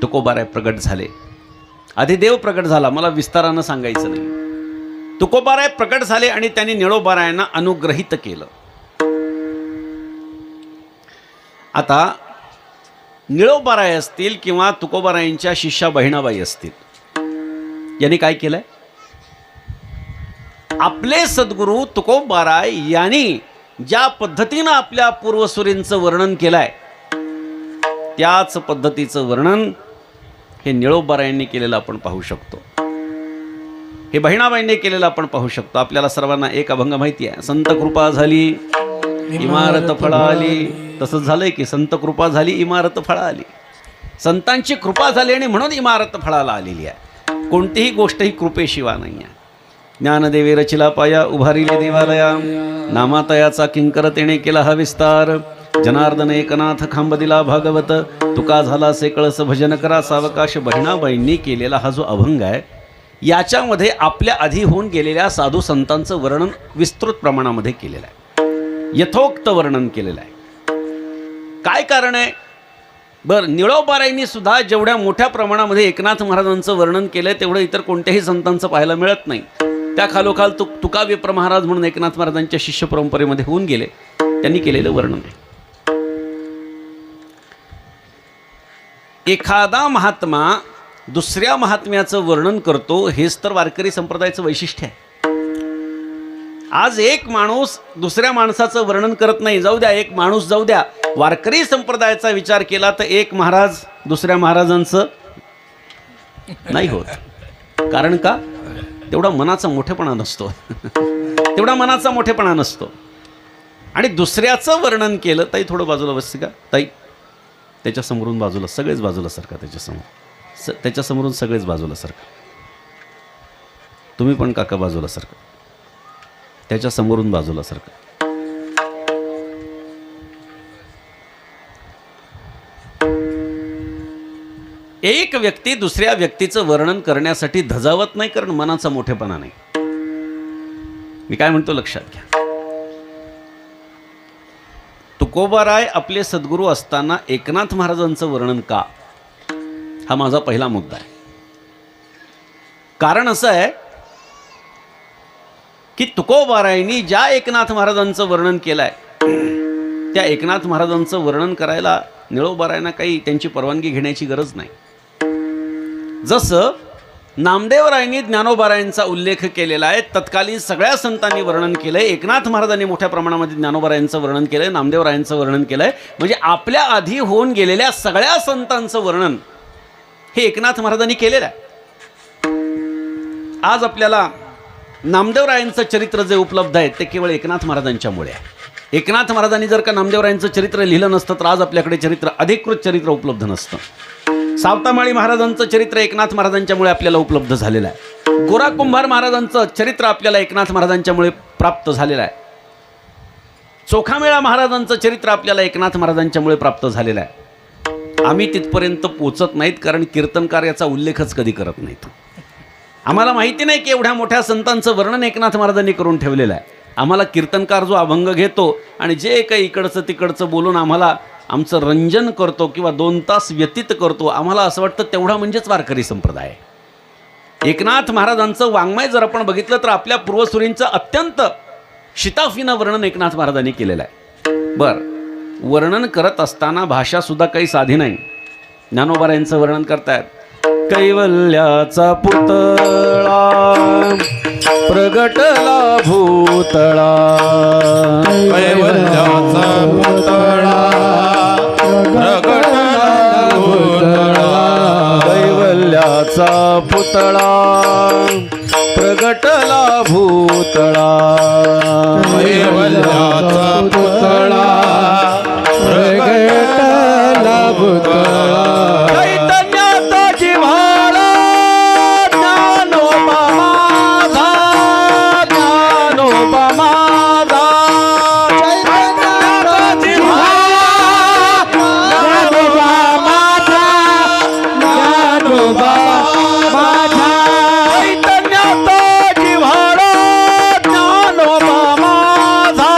तुकोबाराय प्रगट झाले. आधी देव प्रगट झाला, मला विस्तारानं सांगायचं नाही. तुकोबाराय प्रगट झाले आणि त्यांनी निळोबारायांना अनुग्रहित केलं. आता निळोबाराय असतील किंवा तुकोबारायांच्या शिष्या बहिणाबाई असतील, यांनी काय केलंय? आपले सद्गुरू तुकोबाराय यांनी ज्या पद्धतीनं आपल्या पूर्वसुरींचं वर्णन केलंय, त्याच पद्धतीचं वर्णन हे निळोबारायांनी केलेलं आपण पाहू शकतो. हे बहिणाबाईंनी केलेलं आपण पाहू शकतो. आपल्याला सर्वांना एक अभंग माहिती आहे, संत कृपा झाली इमारत फळाली. तसंच झालंय की संत कृपा झाली इमारत फळाली. संतांची कृपा झाली आणि म्हणून इमारत फळाला आलेली आहे. कोणतीही गोष्ट ही कृपेशिवाय नाही आहे. ज्ञानदेवे रचिला पाया उभारिले देवालया, नामातयाचा किंकर तेने केला हा विस्तार. जनार्दन एकनाथ खांब दिला भागवत, तुका झाला से कळस भजन करा सावकाश. बहिणाबाईंनी केलेला हा जो अभंग आहे, याच्यामध्ये आपल्या आधी होऊन गेलेल्या साधू संतांचं वर्णन विस्तृत प्रमाणामध्ये केलेलं आहे, यथोक्त वर्णन केलेलं आहे. काय कारण आहे? बरं, निळोबारायांनी सुद्धा जेवढ्या मोठ्या प्रमाणामध्ये एकनाथ महाराजांचं वर्णन केलं तेवढं इतर कोणत्याही संतांचं पाहायला मिळत नाही. त्या खालोखाल तुका विप्र महाराज म्हणून एकनाथ महाराजांच्या शिष्य परंपरेमध्ये होऊन गेले, त्यांनी केलेलं वर्णन आहे. एखादा महात्मा दुसऱ्या महात्म्याचं वर्णन करतो, हेच तर वारकरी संप्रदायाचं वैशिष्ट्य आहे. आज एक माणूस दुसऱ्या माणसाचं वर्णन करत नाही, जाऊ द्या, एक माणूस जाऊ द्या, वारकरी संप्रदायाचा विचार केला तर एक महाराज दुसऱ्या महाराजांचं नाही होत. कारण का? तेवढा मनाचा मोठेपणा नसतो. तेवढा मनाचा मोठेपणा नसतो. आणि दुसऱ्याचं वर्णन केलं, ताई थोडं बाजूला बसते का ताई, त्याच्या समोरून बाजूला, सगळेच बाजूला सरका, त्याच्यासमोर त्याच्या समोरून सगळेच बाजूला सरका. तुम्ही पण काका बाजूला सरका, त्याच्या समोरून बाजूला सरका. एक व्यक्ती दुसऱ्या व्यक्तीचं वर्णन करण्यासाठी धजावत नाही, कारण मनाचा मोठेपणा नाही. मी काय म्हणतो लक्षात घ्या. तुकोबाराय आपले सद्गुरू असताना एकनाथ महाराजांचं वर्णन का, हा माझा पहिला मुद्दा आहे. कारण असं आहे की तुकोबारायांनी ज्या एकनाथ महाराजांचं वर्णन केलंय, त्या एकनाथ महाराजांचं वर्णन करायला निळोबारायांना काही त्यांची परवानगी घेण्याची गरज नाही. जसं नामदेवरायांनी ज्ञानोबारायांचा उल्लेख केलेला आहे, तत्कालीन सगळ्या संतांनी वर्णन केलंय. एकनाथ महाराजांनी मोठ्या प्रमाणामध्ये ज्ञानोबारायांचं वर्णन केलंय, नामदेवरायांचं वर्णन केलंय. म्हणजे आपल्या आधी होऊन गेलेल्या सगळ्या संतांचं वर्णन हे एकनाथ महाराजांनी केलेलं आहे. आज आपल्याला नामदेवरायांचं चरित्र जे उपलब्ध आहे ते केवळ एकनाथ महाराजांच्यामुळे आहे. एकनाथ महाराजांनी जर का नामदेवरायांचं चरित्र लिहिलं नसतं तर आज आपल्याकडे चरित्र, अधिकृत चरित्र उपलब्ध नसतं. सावतामाळी महाराजांचं चरित्र एकनाथ महाराजांच्यामुळे आपल्याला उपलब्ध झालेलं आहे. गोरा कुंभार महाराजांचं चरित्र आपल्याला एकनाथ महाराजांच्यामुळे प्राप्त झालेलं आहे. चोखामेळा महाराजांचं चरित्र आपल्याला एकनाथ महाराजांच्यामुळे प्राप्त झालेलं आहे. आम्ही तिथपर्यंत पोचत नाहीत, कारण कीर्तनकार याचा उल्लेखच कधी करत नाहीत. आम्हाला माहिती नाही की एवढ्या मोठ्या संतांचं वर्णन एकनाथ महाराजांनी करून ठेवलेलं आहे. आम्हाला कीर्तनकार जो अभंग घेतो आणि जे काही इकडचं तिकडचं बोलून आम्हाला आमचं रंजन करतो किंवा 2 तास व्यतीत करतो, आम्हाला असं वाटतं तेवढा म्हणजेच वारकरी संप्रदाय. एकनाथ महाराजांचं वाङ्मय जर आपण बघितलं तर आपल्या पूर्वसुरींचं अत्यंत शिताफीनं वर्णन एकनाथ महाराजांनी केलेलं आहे. बरं, वर्णन करत असताना भाषा सुद्धा काही साधी नाही. ज्ञानोबारायांचं वर्णन करतायत, कैवल्याचा पुतळा प्रगटला भूतळा, कैवल्याचा पुतळा प्रगटला भूतळा, कैवल्याचा पुतळा प्रगटला भूतळा, कैवल्याचा पुतळा प्रगटला भूतळा. चैतन्याचा जिव्हाळा ज्ञानोबा माझा, ज्ञानोबा माझा, चैतन्याचा जिव्हाळा ज्ञानोबा माझा, ज्ञानोबा माझा, चैतन्याचा जिव्हाळा ज्ञानोबा माझा,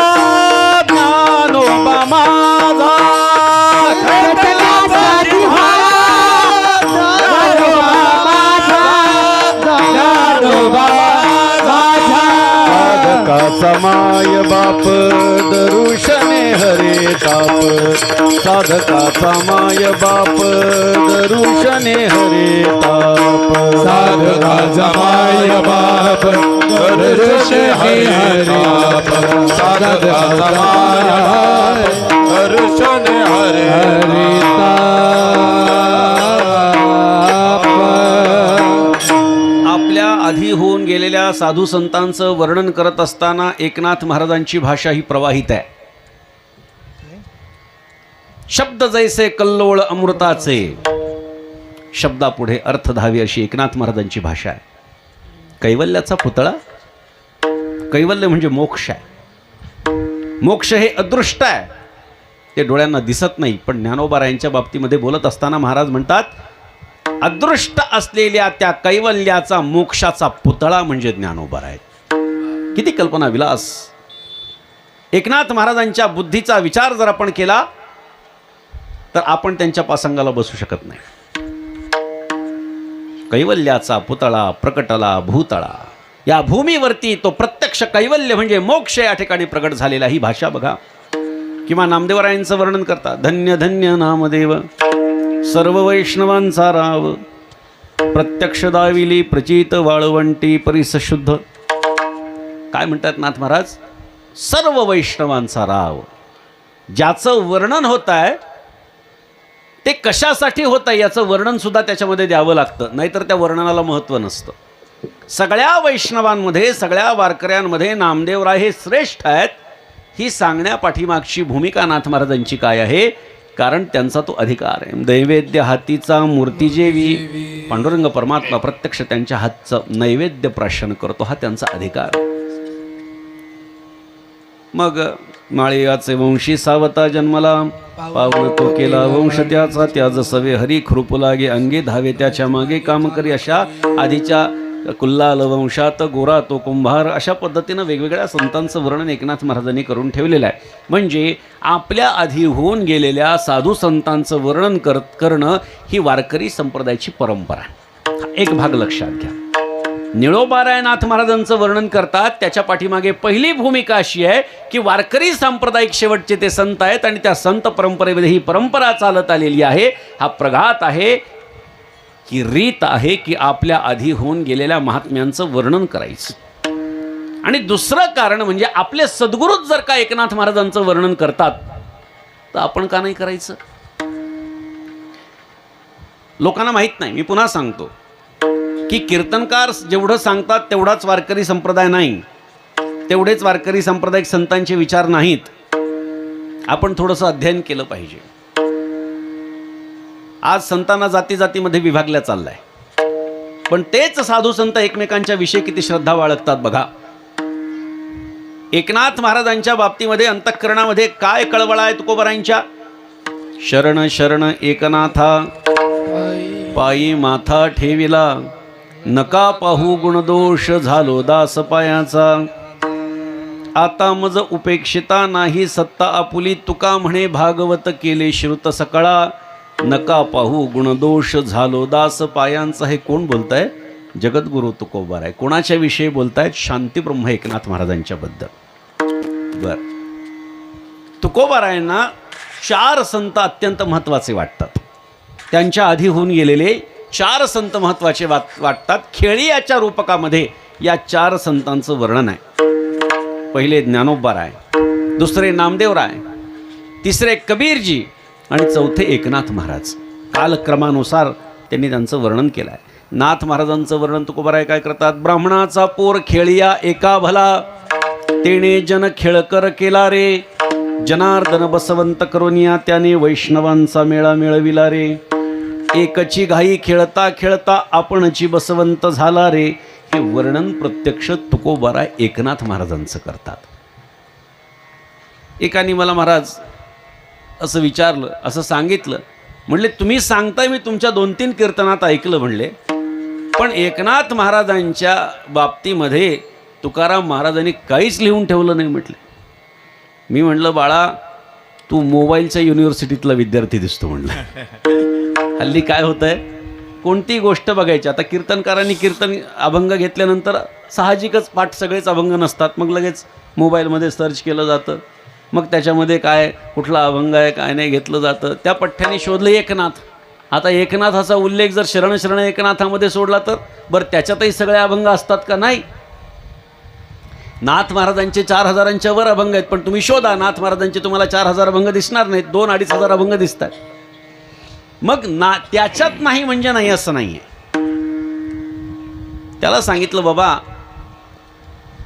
ज्ञानोबा माझा, चैतन्याचा बाप दरुशने हरे ताप साधकाचा माय बाप दरुशने हरे ताप साधकाचा माय बाप दरुशने हरे ताप साधकाचा माय दरुशने हरे ताप. आपल्या आधी होऊन गेलेल्या साधू संतांचं वर्णन करत असताना एकनाथ महाराजांची भाषा ही प्रवाहित आहे. शब्द जैसे कल्लोळ अमृताचे, शब्दापुढे अर्थ धावे अशी एकनाथ महाराजांची भाषा आहे. कैवल्याचा पुतळा, कैवल्य म्हणजे मोक्ष आहे. मोक्ष हे अदृष्ट आहे, ते डोळ्यांना दिसत नाही. पण ज्ञानोबारायांच्या बाबतीमध्ये बोलत असताना महाराज म्हणतात, अदृष्ट असलेल्या त्या कैवल्याचा मोक्षाचा पुतळा म्हणजे ज्ञानोबाराय. किती कल्पना विलास. एकनाथ महाराजांच्या बुद्धीचा विचार जर आपण केला तर आपण त्यांच्या पासंगाला बसू शकत नाही. कैवल्याचा पुतळा प्रकटला भूतळा, या भूमीवरती तो प्रत्यक्ष कैवल्य म्हणजे मोक्ष या ठिकाणी प्रकट झालेला. ही भाषा बघा. किंवा नामदेवरायांचं वर्णन करतात, धन्य धन्य नामदेव सर्व वैष्णवांचा राव, प्रत्यक्ष दाविली प्रचित वाळवंटी परिसशुद्ध. काय म्हणतात नाथ महाराज? सर्व वैष्णवांचा राव. ज्याचं वर्णन होत आहे ते कशासाठी होत आहे याचं वर्णन सुद्धा त्याच्यामध्ये द्यावं लागतं, नाहीतर त्या वर्णनाला महत्त्व नसतं. सगळ्या वैष्णवांमध्ये सगळ्या वारकऱ्यांमध्ये नामदेवराय हे श्रेष्ठ आहेत, ही सांगण्यापाठीमागची भूमिका नाथ महाराजांची काय आहे? कारण त्यांचा तो अधिकार आहे. नैवेद्य हातीचा मूर्ती जेवी, पांडुरंग परमात्मा प्रत्यक्ष त्यांच्या हातचं नैवेद्य प्राशन करतो, हा त्यांचा अधिकार. मग माळियाचे वंशी सावता जन्मला, पावन तो केला वंश त्याचा, त्याज सवे हरी कृपू लागे अंगे, धावे त्याच्या मागे काम करी. अशा आधीच्या कुल्लाल वंशात गोरा तो कुंभार, अशा पद्धतीनं वेगवेगळ्या संतांचं वर्णन एकनाथ महाराजांनी करून ठेवलेलं आहे. म्हणजे आपल्या आधी होऊन गेलेल्या साधू संतांचं वर्णन करणं ही वारकरी संप्रदायाची परंपरा. एक भाग लक्षात घ्या. निळोबारायनाथ महाराजांचं वर्णन करतात, त्याच्या पाठीमागे पहिली भूमिका अशी आहे की वारकरी सांप्रदायिक शेवटचे ते संत आहेत आणि त्या संत परंपरेमध्ये ही परंपरा चालत आलेली आहे. हा प्रघात आहे की रीत आहे की आपल्या आधी होऊन गेलेल्या महात्म्यांचं वर्णन करायचं. आणि दुसरं कारण म्हणजे आपले सद्गुरूच जर का एकनाथ महाराजांचं वर्णन करतात तर आपण का नाही करायचं? लोकांना माहीत नाही. मी पुन्हा सांगतो की कीर्तनकार जेवढं सांगतात तेवढाच वारकरी संप्रदाय नाही, तेवढेच वारकरी संप्रदायिक संतांचे विचार नाहीत. आपण थोडंसं अध्ययन केलं पाहिजे. आज संतांना जाती जातीमध्ये विभागल्या चाललाय, पण तेच साधू संत एकमेकांच्या विषयी किती श्रद्धा बाळगतात बघा. एकनाथ महाराजांच्या बाबतीमध्ये अंतःकरणामध्ये काय कळवळा आहे तुकोबारायांच्या? शरण शरण एकनाथा पायी माथा ठेविला, नका पाहू गुणदोष झालो दास पायाचा. आता मज उपेक्षिता नाही सत्ता आपुली, तुका म्हणे भागवत केले श्रुत सकळा. नका पाहू गुणदोष झालो दास पायांचा. हे कोण बोलताय? जगद्गुरु तुकोबाराय. कोणाच्या विषयी बोलतायत? शांतीब्रह्म एकनाथ महाराजांच्या बद्दल. बर, तुकोबारायांना 4 संत अत्यंत महत्त्वाचे वाटतात. त्यांच्या आधी होऊन गेलेले 4 संत महत्त्वाचे वाटतात. खेळियाच्या रूपकामध्ये या 4 संतांचं वर्णन आहे. पहिले ज्ञानोबाराय, दुसरे नामदेवराय, तिसरे कबीरजी आणि चौथे एकनाथ महाराज. कालक्रमानुसार त्यांनी त्यांचं वर्णन केलं आहे. नाथ महाराजांचं वर्णन तुकोबाराय काय करतात? ब्राह्मणाचा पोर खेळिया एका भला, तेणे जन खेळकर केला रे. जनार्दन बसवंत करोनिया, त्याने वैष्णवांचा मेळा मिळविला रे. एकची घाई खेळता खेळता आपणची बसवंत झाला रे. हे वर्णन प्रत्यक्ष तुकोबाराय एकनाथ महाराजांचं करतात. एकाने मला महाराज असं विचारलं, असं सांगितलं. म्हणले तुम्ही सांगताय मी तुमच्या 2-3 कीर्तनात ऐकलं म्हणले, पण एकनाथ महाराजांच्या बाबतीमध्ये तुकाराम महाराजांनी काहीच लिहून ठेवलं नाही म्हटले. मी म्हटलं बाळा तू मोबाईलच्या युनिव्हर्सिटीतला विद्यार्थी दिसतो म्हणलं. हल्ली काय होतं आहे, कोणती गोष्ट बघायची. आता कीर्तनकारांनी कीर्तन अभंग घेतल्यानंतर साहजिकच पाठ सगळेच अभंग नसतात, मग लगेच मोबाईलमध्ये सर्च केलं जातं, मग त्याच्यामध्ये काय कुठला अभंग आहे काय नाही घेतलं जातं. त्या पठ्ठ्याने शोधलं एकनाथ. आता एकनाथाचा उल्लेख जर शरण शरण एकनाथामध्ये सोडला तर बरं त्याच्यातही सगळे अभंग असतात का? नाही. नाथ महाराजांचे 4000च्या वर अभंग आहेत, पण तुम्ही शोधा नाथ महाराजांचे तुम्हाला 4000 अभंग दिसणार नाहीत, 2-2.5 हजार अभंग दिसतात. मग त्याच्यात नाही म्हणजे नाही असं नाही आहे. त्याला सांगितलं बाबा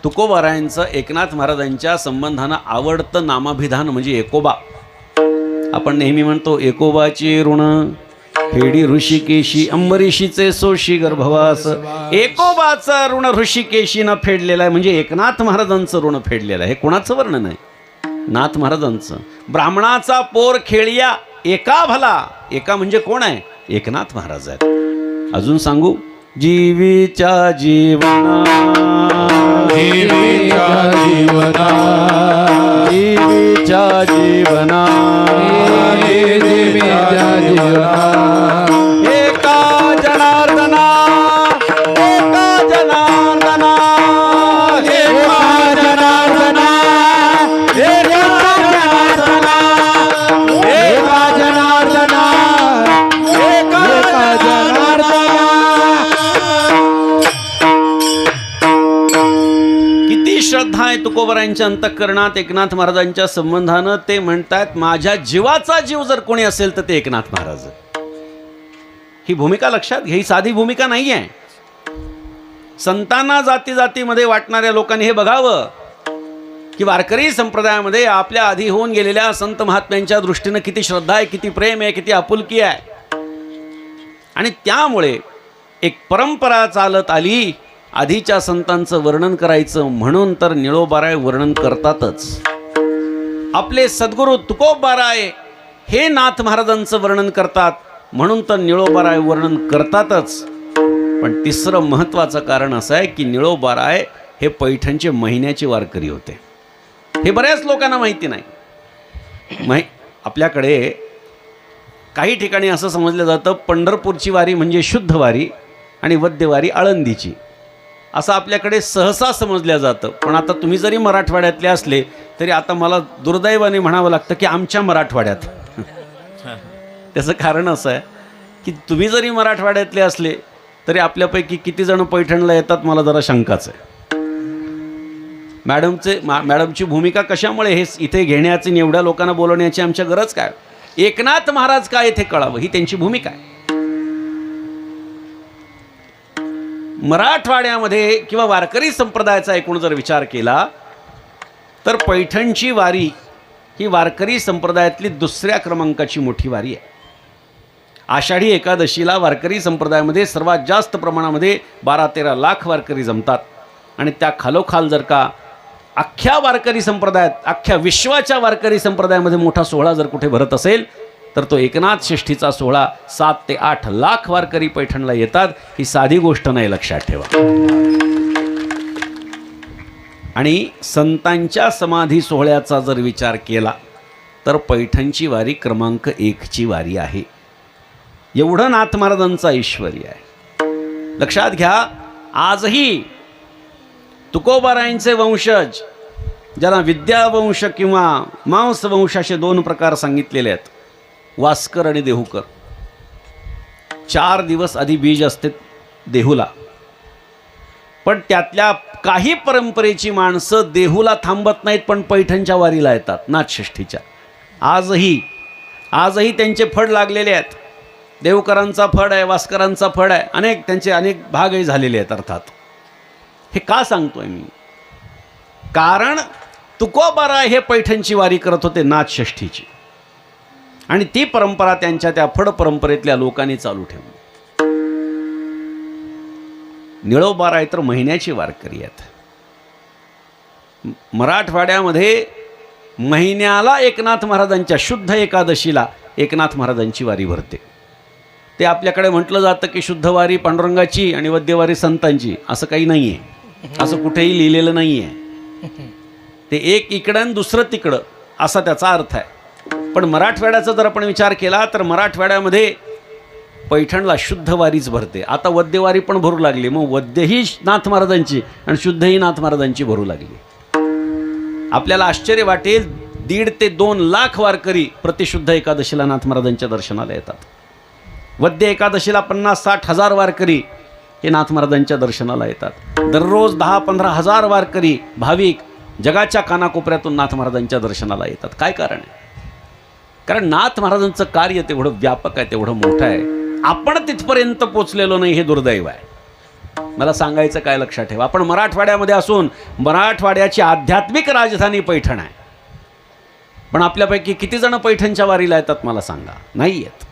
तुकोबारायांचं एकनाथ महाराजांच्या संबंधानं आवडतं नामाभिधान म्हणजे एकोबा. आपण नेहमी म्हणतो एकोबाची ऋण फेडी ऋषिकेशी अंबरीशीचे सोशी गर्भवास. एकोबाचं ऋण ऋषिकेशीनं फेडलेलं आहे म्हणजे एकनाथ महाराजांचं ऋण फेडलेलं आहे. हे कोणाचं वर्णन आहे? नाथ महाराजांचं. ब्राह्मणाचा पोर खेळिया एका भला. एका म्हणजे कोण आहे? एकनाथ महाराज आहेत. अजून सांगू? जीवीच्या जीवना जीवीच्या जीवना जीवीच्या जीवना जीवीच्या जीवना एका जनार्दना एका जनार्दना एका जनार्दना एका जनार्दना एका जनार्दना एका जनार्दना. किती श्रद्धा आहे तुकोबारायांच्या अंतःकरणात एकनाथ महाराजांच्या संबंधानं. ते म्हणतात माझ्या जीवाचा जीव जर कोणी असेल तर ते एकनाथ महाराज. ही भूमिका लक्षात घ्या. ही साधी भूमिका नाही आहे. संतांना जाती जातीमध्ये वाटणाऱ्या लोकांनी हे बघावं की वारकरी संप्रदायामध्ये आपल्या आधी होऊन गेलेल्या संत महात्म्यांच्या दृष्टीनं किती श्रद्धा आहे, किती प्रेम आहे, किती आपुलकी आहे. आणि त्यामुळे एक परंपरा चालत आली. आधीच्या संतांचं वर्णन करायचं म्हणून तर निळोबाराय वर्णन करतातच. आपले सद्गुरू तुकोबाराय हे नाथ महाराजांचं वर्णन करतात म्हणून तर निळोबाराय वर्णन करतातच. पण तिसरं महत्त्वाचं कारण असं आहे की निळोबाराय हे पैठणचे महिन्याचे वारकरी होते. हे बऱ्याच लोकांना माहिती नाही. आपल्याकडे काही ठिकाणी असं समजलं जातं पंढरपूरची वारी म्हणजे शुद्ध वारी आणि वद्यवारी आळंदीची, असं आपल्याकडे सहसा समजल्या जातं. पण आता तुम्ही जरी मराठवाड्यातले असले तरी आता मला दुर्दैवाने म्हणावं लागतं की आमच्या मराठवाड्यात. त्याचं कारण असं आहे की तुम्ही जरी मराठवाड्यातले असले तरी आपल्यापैकी किती जण पैठणला येतात मला जरा शंकाच आहे. मॅडमची भूमिका कशामुळे हे इथे घेण्याची आणि एवढ्या लोकांना बोलवण्याची आमच्या गरज काय? एकनाथ महाराज काय इथे कळावं ही त्यांची भूमिका आहे. मराठवाड्यामध्ये किंवा वारकरी संप्रदायाचा एकूण जर विचार केला तर पैठणची वारी ही वारकरी संप्रदायातली दुसऱ्या क्रमांकाची मोठी वारी आहे. आषाढी एकादशीला वारकरी संप्रदायामध्ये सर्वात जास्त प्रमाणामध्ये 12-13 लाख वारकरी जमतात. आणि त्या खालोखाल जर का अख्ख्या वारकरी संप्रदायात, अख्ख्या विश्वाच्या वारकरी संप्रदायामध्ये मोठा सोहळा जर कुठे भरत असेल तर तो एकनाथ षष्ठीचा सोहळा. 7 ते 8 लाख वारकरी पैठणला येतात. ही साधी गोष्ट नाही, लक्षात ठेवा. आणि संतांच्या समाधी सोहळ्याचा जर विचार केला तर पैठणची वारी क्रमांक 1ची वारी आहे. एवढं नाथ महाराजांचं ऐश्वर्य आहे. लक्षात घ्या, आजही तुकोबारायांचे वंशज, ज्याला विद्यावंश किंवा मांसवंश असे 2 प्रकार सांगितलेले आहेत, वास्कर आणि देहूकर. 4 दिवस आधी बीज असते देहूला. पण त्यातल्या काही परंपरेची माणसं देहूला थांबत नाहीत पण पैठणच्या वारीला येतात नाथषष्ठीच्या. आजही त्यांचे फड लागलेले आहेत. देवकरांचा फड आहे, वास्करांचा फड आहे, त्यांचे अनेक भागही झालेले आहेत. अर्थात हे का सांगतोय मी? कारण तुकोबाराय हे पैठणची वारी करत होते नाथषष्ठीची. आणि ती परंपरा त्यांच्या त्या फड परंपरेतल्या लोकांनी चालू ठेवली. निळोबाराय तर महिन्याची वारकरी आहेत. मराठवाड्यामध्ये महिन्याला एकनाथ महाराजांच्या शुद्ध एकादशीला एकनाथ महाराजांची वारी भरते. ते आपल्याकडे म्हटलं जातं की शुद्ध वारी पांडुरंगाची आणि वद्यवारी संतांची. असं काही नाही आहे, असं कुठेही लिहिलेलं नाही आहे. ते एक इकडं आणि दुसरं तिकडं असा त्याचा अर्थ आहे. पण मराठवाड्याचा जर आपण विचार केला तर मराठवाड्यामध्ये पैठणला शुद्ध वारीच भरते. आता वद्यवारी पण भरू लागली. मग वद्यही नाथ महाराजांची आणि शुद्धही नाथ महाराजांची भरू लागली. आपल्याला आश्चर्य वाटेल, 1.5 ते 2 लाख वारकरी प्रतिशुद्ध एकादशीला नाथ महाराजांच्या दर्शनाला येतात. वद्य एकादशीला 50-60 हजार वारकरी हे नाथ महाराजांच्या दर्शनाला येतात. दररोज 10-15 हजार वारकरी भाविक जगाच्या कानाकोपऱ्यातून नाथ महाराजांच्या दर्शनाला येतात. काय कारण आहे? कारण नाथ महाराजांचं कार्य तेवढं व्यापक आहे, तेवढं मोठं आहे. आपण तिथपर्यंत पोचलेलो नाही, हे दुर्दैव आहे. मला सांगायचं काय लक्षात ठेवा, आपण मराठवाड्यामध्ये असून मराठवाड्याची आध्यात्मिक राजधानी पैठण आहे, पण आपल्यापैकी किती जण पैठणच्या वारीला येतात मला सांगा? नाही येत.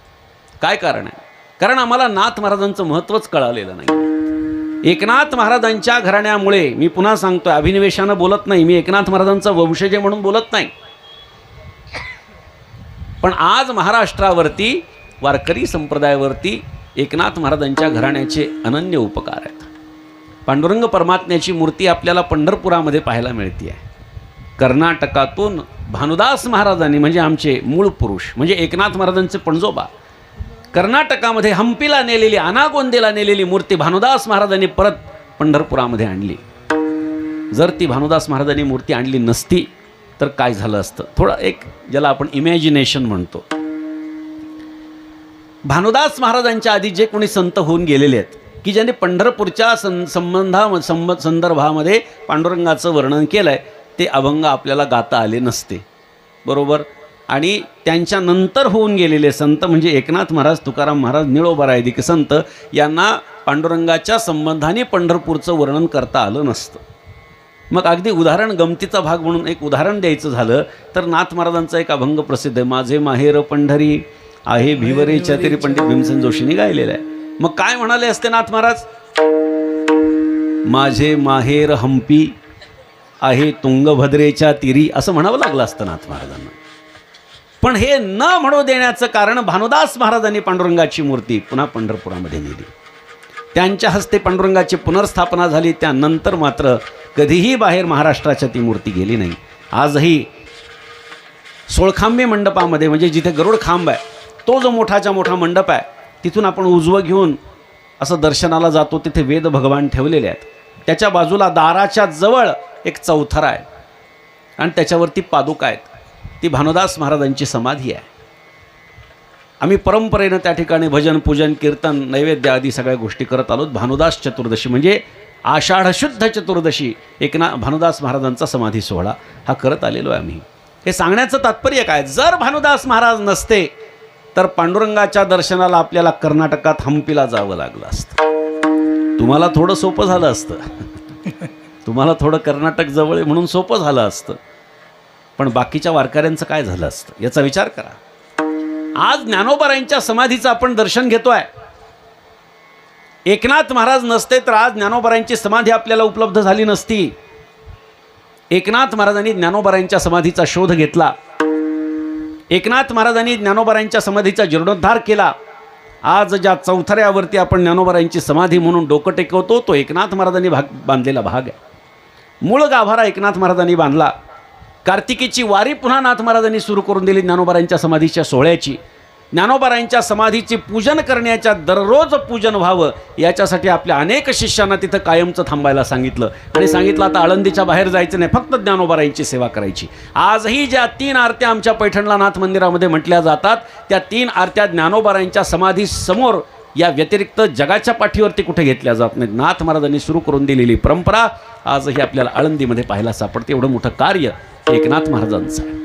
काय कारण आहे? कारण आम्हाला नाथ महाराजांचं महत्त्वच कळालेलं नाही. एकनाथ महाराजांच्या घराण्यामुळे, मी पुन्हा सांगतोय, अभिनिवेशानं बोलत नाही, मी एकनाथ महाराजांचा वंशज म्हणून बोलत नाही, पण आज महाराष्ट्रावरती वारकरी संप्रदायावरती एकनाथ महाराजांच्या घराण्याचे अनन्य उपकार आहेत. पांडुरंग परमात्म्याची मूर्ती आपल्याला पंढरपुरामध्ये पाहायला मिळते आहे. कर्नाटकातून भानुदास महाराजांनी, म्हणजे आमचे मूळ पुरुष, म्हणजे एकनाथ महाराजांचे पणजोबा, कर्नाटकामध्ये हंपीला नेलेली, आनागोंदेला नेलेली मूर्ती भानुदास महाराजांनी परत पंढरपुरामध्ये आणली. जर ती भानुदास महाराजांनी मूर्ती आणली नसती तर काय झालं असतं? थोडं एक ज्याला आपण इमॅजिनेशन म्हणतो. भानुदास महाराजांच्या आधी जे कोणी संत होऊन गेलेले आहेत की ज्यांनी पंढरपूरच्या संदर्भामध्ये पांडुरंगाचं वर्णन केलं आहे, ते अभंग आपल्याला गाता आले नसते, बरोबर? आणि त्यांच्यानंतर होऊन गेलेले संत म्हणजे एकनाथ महाराज, तुकाराम महाराज, निळोबारायदिक संत, यांना पांडुरंगाच्या संबंधाने पंढरपूरचं वर्णन करता आलं नसतं. मग अगदी उदाहरण, गमतीचा भाग म्हणून एक उदाहरण द्यायचं झालं तर नाथ महाराजांचा एक अभंग प्रसिद्ध आहे, माझे माहेर पंढरी आहे भिवरेच्या तरी, पंडित भीमसेन जोशींनी गायलेला आहे. मग काय म्हणाले असते नाथ महाराज? माझे माहेर हंपी आहे तुंगभद्रेच्या तीरी, असं म्हणावं लागलं असतं नाथ महाराजांना. पण हे न म्हणू देण्याचं कारण, भानुदास महाराजांनी पांडुरंगाची मूर्ती पुन्हा पंढरपुरामध्ये नेली. त्यांच्या हस्ते पांडुरंगाची पुनर्स्थापना झाली. त्यानंतर मात्र कधीही बाहेर महाराष्ट्राच्या ती मूर्ती गेली नाही. आजही सोळखांबी मंडपामध्ये, म्हणजे जिथे गरुड खांब आहे, तो जो मोठाच्या मोठा मंडप आहे, तिथून आपण उजवं घेऊन असं दर्शनाला जातो, तिथे वेद भगवान ठेवलेले आहेत. त्याच्या बाजूला दाराच्या जवळ एक चौथरा आहे आणि त्याच्यावरती पादुका आहेत. ती भानुदास महाराजांची समाधी आहे. आम्ही परंपरेनं त्या ठिकाणी भजन, पूजन, कीर्तन, नैवेद्य आदी सगळ्या गोष्टी करत आलो. भानुदास चतुर्दशी म्हणजे आषाढ शुद्ध चतुर्दशी भानुदास महाराजांचा समाधी सोहळा हा करत आलेलो आहे आम्ही. हे सांगण्याचं तात्पर्य काय? जर भानुदास महाराज नसते तर पांडुरंगाच्या दर्शनाला आपल्याला कर्नाटकात हंपीला जावं लागलं असतं. तुम्हाला थोडं सोपं झालं असतं, तुम्हाला थोडं कर्नाटक जवळ आहे म्हणून सोपं झालं असतं, पण बाकीच्या वारकऱ्यांचं काय झालं असतं याचा विचार करा. आज ज्ञानोबारायांच्या समाधीचं आपण दर्शन घेतोय. एकनाथ महाराज नसते तर आज ज्ञानोबारायांची समाधी आपल्याला उपलब्ध झाली नसती. एकनाथ महाराजांनी ज्ञानोबारायांच्या समाधीचा शोध घेतला. एकनाथ महाराजांनी ज्ञानोबारायांच्या समाधीचा जीर्णोद्धार केला. आज ज्या चौथऱ्यावरती आपण ज्ञानोबारायांची समाधी म्हणून डोकं टेकवतो, तो एकनाथ महाराजांनी बांधलेला भाग आहे. मूळ गाभारा एकनाथ महाराजांनी बांधला. कार्तिकीची वारी पुन्हा नाथ महाराजांनी सुरू करून दिली ज्ञानोबारायांच्या समाधीच्या सोहळ्याची. ज्ञानोबारायांच्या समाधीची पूजन करण्याच्या, दररोज पूजन व्हावं याच्यासाठी आपल्या अनेक शिष्यांना तिथं कायमचं थांबायला सांगितलं आणि सांगितलं आता आळंदीच्या बाहेर जायचं नाही, फक्त ज्ञानोबारायांची सेवा करायची. आजही ज्या 3 आरत्या आमच्या पैठणला नाथ मंदिरामध्ये म्हटल्या जातात, त्या 3 आरत्या ज्ञानोबारायांच्या समाधी समोर या व्यतिरिक्त जगाच्या पाठीवरती कुठे घेतल्या जात नाहीत. नाथ महाराजांनी सुरू करून दिलेली परंपरा आजही आपल्याला आळंदीमध्ये पाहायला सापडते. एवढं मोठं कार्य एकनाथ महाराजांचं आहे.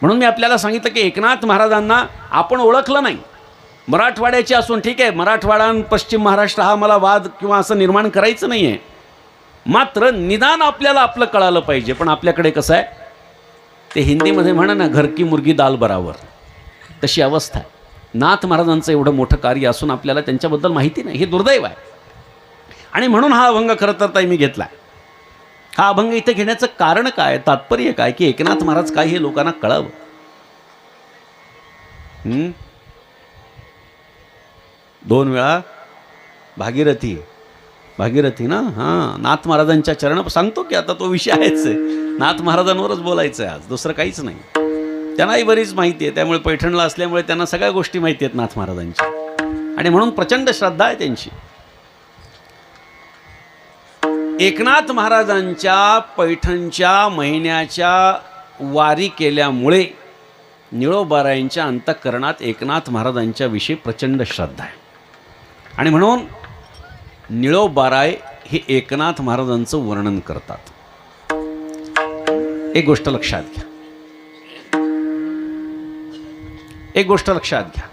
म्हणून मी आपल्याला सांगितलं की एकनाथ महाराजांना आपण ओळखलं नाही. मराठवाड्याचे असून ठीक आहे, मराठवाडा आणि पश्चिम महाराष्ट्र हा मला वाद किंवा असं निर्माण करायचं नाही आहे, मात्र निदान आपल्याला आपलं कळालं पाहिजे. पण आपल्याकडे कसं आहे, ते हिंदीमध्ये म्हणा ना, घर की मुर्गी दाल बराबर, तशी अवस्था आहे. नाथ महाराजांचं एवढं मोठं कार्य असून आपल्याला त्यांच्याबद्दल माहिती नाही, हे दुर्दैव आहे. आणि म्हणून हा अभंग खरं तर ताई मी घेतला. हा अभंग इथे घेण्याचं कारण काय, तात्पर्य काय, की एकनाथ महाराज काय हे लोकांना कळावं. 2 वेळा भागीरथी ना, हां, नाथ महाराजांच्या चरण सांगतो की आता तो विषय आहेच आहे, नाथ महाराजांवरच बोलायचं आहे आज, दुसरं काहीच नाही. त्यांनाही बरीच माहिती आहे, त्यामुळे पैठणला असल्यामुळे त्यांना सगळ्या गोष्टी माहिती आहेत नाथ महाराजांच्या, आणि म्हणून प्रचंड श्रद्धा आहे त्यांची. एकनाथ महाराजांच्या पैठणच्या महिन्याच्या वारी केल्यामुळे निळोबारायांच्या अंतःकरणात एकनाथ महाराजांच्या विषयी प्रचंड श्रद्धा आहे. आणि म्हणून निळोबाराय हे एकनाथ महाराजांचं वर्णन करतात. एक गोष्ट लक्षात घ्या, एक गोष्ट लक्षात घ्या.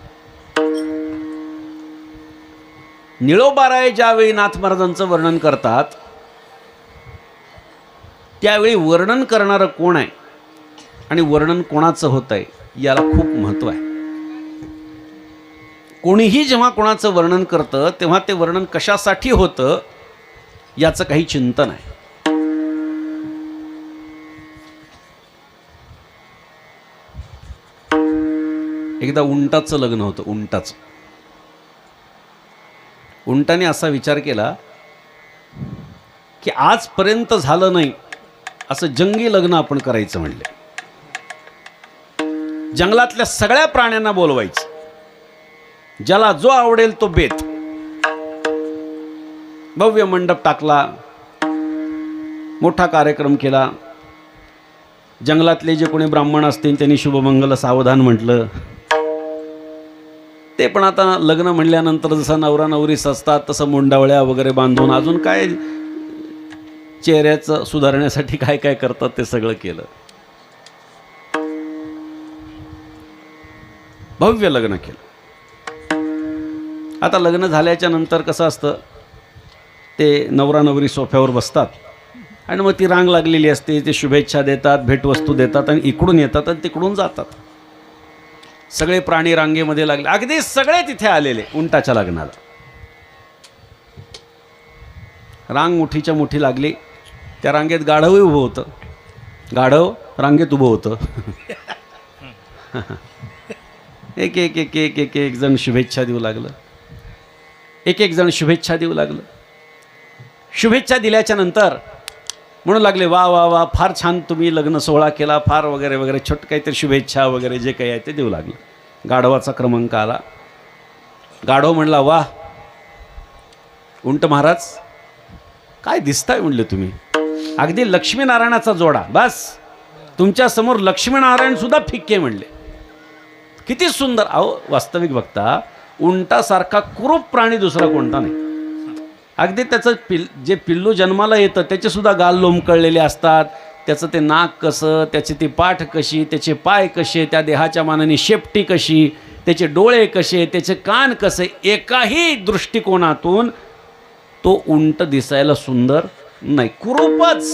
निळोबाराय ज्यावेळी नाथ महाराजांचं वर्णन करतात त्यावेळी वर्णन करणारं कोण आहे आणि वर्णन कोणाचं होत आहे याला खूप महत्त्व आहे. कोणीही जेव्हा कोणाचं वर्णन करतं तेव्हा ते वर्णन कशासाठी होतं याचं काही चिंतन आहे. एकदा उंटाचं लग्न होतं. उंटाने असा विचार केला की आजपर्यंत झालं नाही असं जंगी लग्न आपण करायचं म्हणले. जंगलातल्या सगळ्या प्राण्यांना बोलवायचं, ज्याला जो आवडेल तो बेत. भव्य मंडप टाकला, मोठा कार्यक्रम केला. जंगलातले जे कोणी ब्राह्मण असतील त्यांनी शुभमंगल सावधान म्हटलं. ते पण आता लग्न म्हणल्यानंतर जसं नवरा नवरी सजतात तसं मुंडावळ्या वगैरे बांधून अजून काय चेहऱ्याचं सुधारण्यासाठी काय काय करतात ते सगळं केलं. भव्य लग्न केलं. आता लग्न झाल्याच्या नंतर कसं असतं, ते नवरा नवरी सोफ्यावर बसतात आणि मग ती रांग लागलेली असते. ते शुभेच्छा देतात, भेटवस्तू देतात आणि इकडून येतात आणि तिकडून जातात. सगळे प्राणी रांगेमध्ये लागले, अगदी सगळे तिथे आलेले उंटाच्या लग्नाला. रांग मोठीच्या मोठी लागली. त्या रांगेत गाढवही उभं होतं. गाढव रांगेत उभं होतं. एक एक एक एक एक एक जण शुभेच्छा देऊ लागलं. एक एक जण शुभेच्छा देऊ लागलं. शुभेच्छा दिल्याच्या नंतर म्हणू लागले, वा वा वा, फार छान तुम्ही लग्न सोहळा केला, फार वगैरे वगैरे छोट काहीतरी शुभेच्छा वगैरे जे काही आहे ते देऊ लागलं. गाढवाचा क्रमांक आला. गाढव म्हणला, वा उंट महाराज काय दिसताय म्हणले तुम्ही, अगदी लक्ष्मीनारायणाचा जोडा. बस तुमच्यासमोर लक्ष्मीनारायण सुद्धा फिक्के म्हणले. किती सुंदर. अहो वास्तविक बघता उंटासारखा कुरूप प्राणी दुसरा कोणता नाही. अगदी त्याचं जे पिल्लू जन्माला येतं त्याचे सुद्धा गाल लोंबकळलेले असतात. त्याचं ते नाक कसं, त्याची ती पाठ कशी, त्याचे पाय कसे, त्या देहाच्या मानाने शेपटी कशी, त्याचे डोळे कसे, त्याचे कान कसे, एकाही दृष्टिकोनातून तो उंट दिसायला सुंदर नाही, कुरूपच.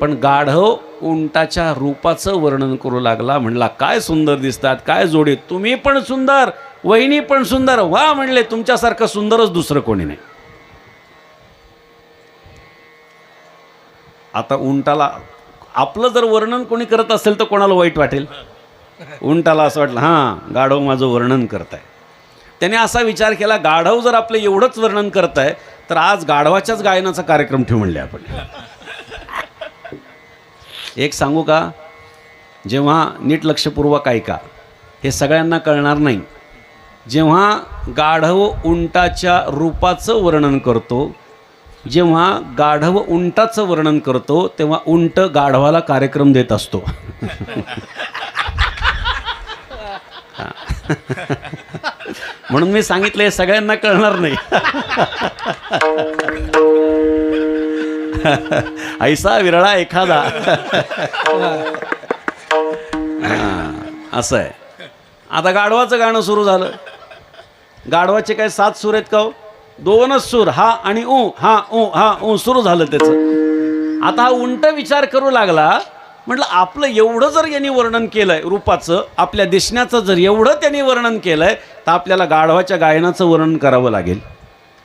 पण गाढव उंटाच्या रूपाचं वर्णन करू लागला. म्हणला, काय सुंदर दिसतात, काय जोडी, तुम्ही पण सुंदर, वहिनी पण सुंदर. वा म्हणले, तुमच्यासारखं सुंदरच दुसरं कोणी नाही. आता उंटाला आपलं जर वर्णन कोणी करत असेल तर कोणाला वाईट वाटेल. उंटाला असं वाटलं, हां गाढव माझं वर्णन करत आहे. त्याने असा विचार केला, गाढव जर आपलं एवढंच वर्णन करत आहे तर आज गाढवाच्याच गायनाचा कार्यक्रम ठेवू म्हणले आपण. एक सांगू का, जेव्हा नीट लक्षपूर्वक ऐका, हे सगळ्यांना कळणार नाही. जेव्हा गाढव उंटाच्या रूपाचं वर्णन करतो, जेव्हा गाढव उंटाचं वर्णन करतो, तेव्हा उंट गाढवाला कार्यक्रम देत असतो. म्हणून मी सांगितलं, हे सगळ्यांना कळणार नाही. ऐसा विरळा एखादा. असं आहे. आता गाढवाचं गाणं सुरू झालं. गाढवाचे काय 7 सूर आहेत का हो? 2च सूर, हा आणि ऊ, हा ऊ, हा ऊ, सुरू झालं त्याचं. आता हा उंट विचार करू लागला. म्हटलं, आपलं एवढं जर यांनी वर्णन केलंय रूपाचं, आपल्या दिसण्याचं जर एवढं त्यांनी वर्णन केलंय, तर आपल्याला गाढवाच्या गायनाचं वर्णन करावं लागेल.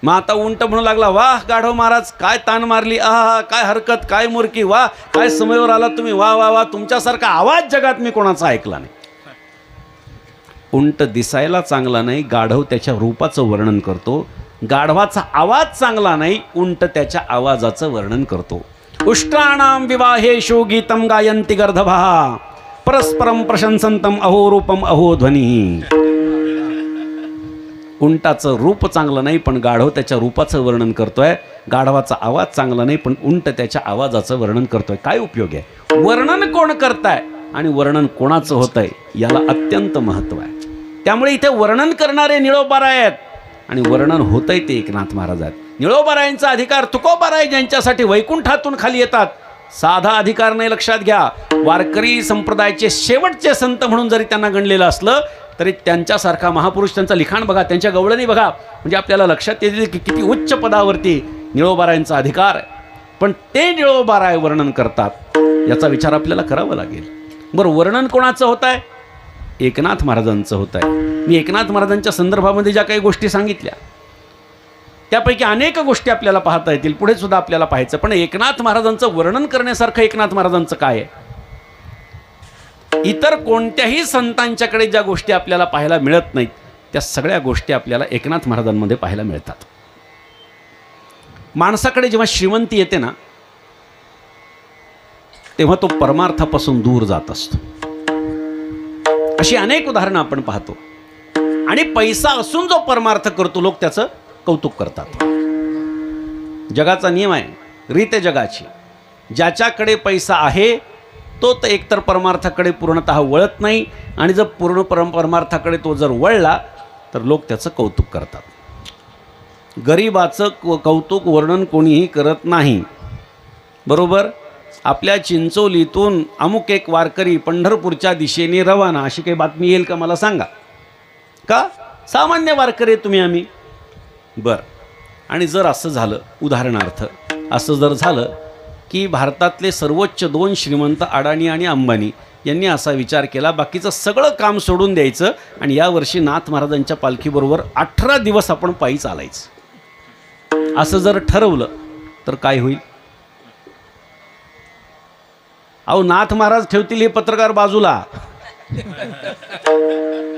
मग आता उंट म्हणू लागला, वाह गाढव महाराज, काय तान मारली, आहा काय हरकत, काय मुरकी, वा काय समयवर आला तुम्ही, वा वा वा, तुमच्यासारखा आवाज जगात मी कोणाचा ऐकला नाही. उंट दिसायला चांगला नाही, गाढव त्याच्या रूपाचं वर्णन करतो. गाढवाचा आवाज चांगला नाही, उंट त्याच्या आवाजाचं वर्णन करतो. उष्ट्राणाम विवाहेषु गीतम गायन्ति गर्दभः परस्परम प्रशंसन्तम अहो रूपम अहो ध्वनी. उंटाचं रूप चांगलं नाही पण गाढव त्याच्या रूपाचं वर्णन करतोय, गाढवाचा आवाज चांगला नाही पण उंट त्याच्या आवाजाचं वर्णन करतोय. काय उपयोग आहे? वर्णन कोण करताय आणि वर्णन कोणाचं होतंय याला अत्यंत महत्त्व आहे. त्यामुळे इथे वर्णन करणारे निळोबाराय आहेत आणि वर्णन होतंय ते एकनाथ महाराज आहेत. निळोबारायांचा अधिकार तुकोबाराय ज्यांच्यासाठी वैकुंठातून खाली येतात, साधा अधिकार नाही. लक्षात घ्या, वारकरी संप्रदायाचे शेवटचे संत म्हणून जरी त्यांना गणलेलं असलं तरी त्यांच्यासारखा महापुरुष, त्यांचं लिखाण बघा, त्यांच्या गवळणी बघा, म्हणजे आपल्याला लक्षात येते की किती उच्च पदावरती निळोबारायांचा अधिकार आहे. पण ते निळोबाराय वर्णन करतात याचा विचार आपल्याला करावा लागेल. बरं, वर्णन कोणाचं होत आहे? एकनाथ महाराजांचं होत आहे. मी एकनाथ महाराजांच्या संदर्भामध्ये ज्या काही गोष्टी सांगितल्या त्यापैकी अनेक गोष्टी आपल्याला पाहता येतील, पुढे सुद्धा आपल्याला पाहायचं. पण एकनाथ महाराजांचं वर्णन करण्यासारखं एकनाथ महाराजांचं काय आहे? इतर कोणत्याही संतांच्याकडे ज्या गोष्टी आपल्याला पाहायला मिळत नाहीत त्या सगळ्या गोष्टी आपल्याला एकनाथ महाराजांमध्ये पाहायला मिळतात. माणसाकडे जेव्हा श्रीमंती येते ना तेव्हा तो परमार्थापासून दूर जात असतो. अशी अनेक उदाहरणं आपण पाहतो. आणि पैसा असून जो परमार्थ करतो लोक त्याचं कौतुक करतात. जगाचा नियम आहे, रीत आहे जगाची. ज्याच्याकडे पैसा आहे तो तर एकतर परमार्थाकडे पूर्णतः वळत नाही आणि जर पूर्ण परमार्थाकडे तो जर वळला तर लोक त्याचं कौतुक करतात. गरिबाचं कौतुक वर्णन कोणीही करत नाही. बरोबर? आपल्या चिंचोलीतून अमुक एक वारकरी पंढरपूरच्या दिशेने रवाना, अशी काही बातमी येईल का मला सांगा? का? सामान्य वारकरी तुम्ही आम्ही. बरं, आणि जर असं झालं, उदाहरणार्थ असं जर झालं की भारतातले सर्वोच्च 2 श्रीमंत अडाणी आणि अंबानी यांनी असा विचार केला बाकीचं सगळं काम सोडून द्यायचं आणि यावर्षी नाथ महाराजांच्या पालखीबरोबर 18 दिवस आपण पायी चालायचं, असं जर ठरवलं तर काय होईल? अहो, नाथ महाराज ठेवतील हे पत्रकार बाजूला.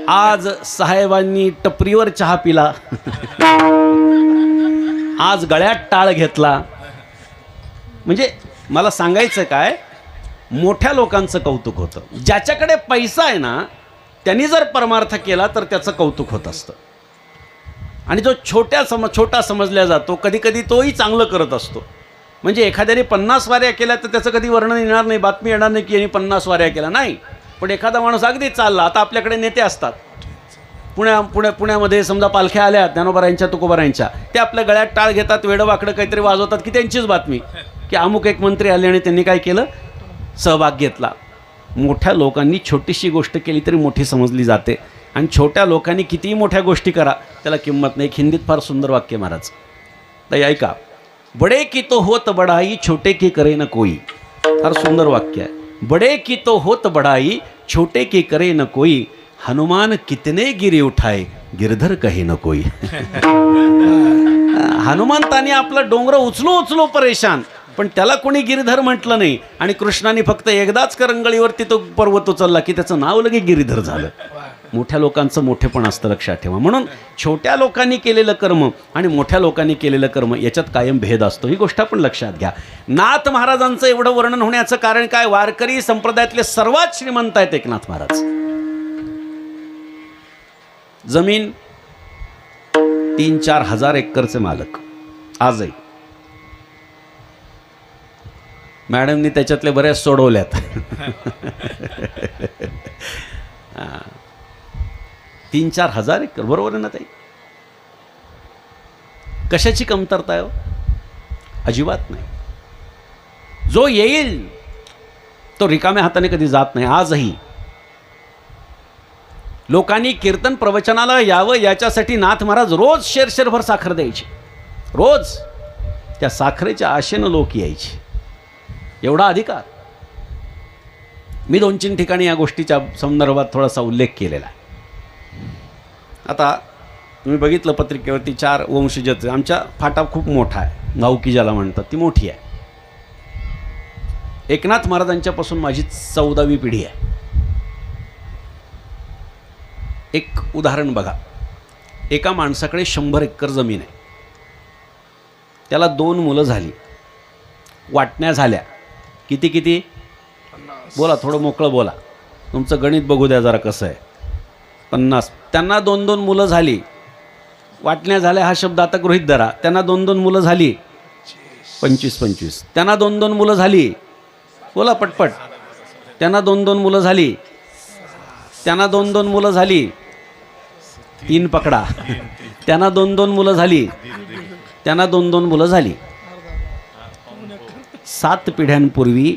आज साहेबांनी टपरीवर चहा पिला, आज गळ्यात टाळ घेतला. म्हणजे मला सांगायचं काय, मोठ्या लोकांचं कौतुक होतं. ज्याच्याकडे पैसा आहे ना त्यांनी जर परमार्थ केला तर त्याचं कौतुक होत असतं. आणि जो छोटा समजला जातो कधी कधी तोही चांगलं करत असतो. म्हणजे एखाद्याने 50 वाऱ्या केल्या तर त्याचं कधी वर्णन येणार नाही, बातमी येणार नाही की यांनी 50 वाऱ्या केल्या, नाही. पण एखादा माणूस अगदीच चालला. आता आपल्याकडे नेते असतात, पुण्यामध्ये समजा पालख्या आल्या ज्ञानोबारायांच्या तुकोबारायांच्या, ते आपल्या गळ्यात टाळ घेतात, वेडवाकडं काहीतरी वाजवतात की त्यांचीच बातमी की अमुक एक मंत्री आले आणि त्यांनी काय केलं, सहभाग घेतला. मोठ्या लोकांनी छोटीशी गोष्ट केली तरी मोठी समजली जाते आणि छोट्या लोकांनी कितीही मोठ्या गोष्टी करा त्याला किंमत नाही. हिंदीत फार सुंदर वाक्य महाराज, तर ऐका. बडे की तो होत बडाई, छोटे की करे न कोई. फार सुंदर वाक्य आहे. बडे की तो होत बडाई, छोटे की करे न कोई. हनुमान कितने गिरे उठाए, गिरधर कहे न कोई. हनुमंताने आपला डोंगर उचलू परेशान, पण त्याला कोणी गिरिधर म्हटलं नाही. आणि कृष्णाने फक्त एकदाच करंगळीवरती तो पर्वत उचलला की त्याचं नाव लगे गिरिधर झालं. मोठ्या लोकांचं मोठेपण असतं, लक्षात ठेवा. म्हणून छोट्या लोकांनी केलेलं कर्म आणि मोठ्या लोकांनी केलेलं कर्म याच्यात कायम भेद असतो, ही गोष्ट आपण लक्षात घ्या. नाथ महाराजांचं एवढं वर्णन होण्याचं कारण काय? वारकरी संप्रदायातले सर्वात श्रीमंत आहेत एकनाथ महाराज. जमीन 3-4 हजार एकरचे मालक आजही. मॅडमनी त्याच्यातले बऱ्याच सोडवल्यात. 3-4 हजार एकर, बरोबर आहे ना ताई? कशाची कमतरता आहे? अजिबात नाही. जो येईल तो रिकाम्या हाताने कधी जात नाही. आजही लोकांनी कीर्तन प्रवचनाला यावं याच्यासाठी नाथ महाराज रोज शेरभर साखर द्यायची. रोज त्या साखरेच्या आशेनं लोक यायचे. एवढा अधिकार. मी 2-3 ठिकाणी या गोष्टीच्या संदर्भात थोडासा उल्लेख केलेला आहे. आता तुम्ही बघितलं पत्रिकेवरती 4 वंशजच. आमच्या फाटा खूप मोठा आहे, गावकी ज्याला म्हणतात, ती मोठी आहे. एकनाथ महाराजांच्यापासून माझी 14वी पिढी आहे. एक उदाहरण बघा. एका माणसाकडे 100 एकर जमीन आहे. त्याला 2 मुलं झाली. वाटण्या झाल्या. किती 50. बोला, थोडं मोकळं बोला, तुमचं गणित बघू द्या जरा कसं आहे. 50. त्यांना 2-2 मुलं झाली. वाटण्या झाल्या हा शब्द आता गृहीत धरा. त्यांना 2-2 मुलं झाली. 25-25. त्यांना 2-2 मुलं झाली. बोला पटपट. त्यांना 2-2 मुलं झाली. त्यांना 2-2 मुलं झाली. 3 पकडा. त्यांना 2-2 मुलं झाली. त्यांना 2-2 मुलं झाली. 7 पिढ्यांपूर्वी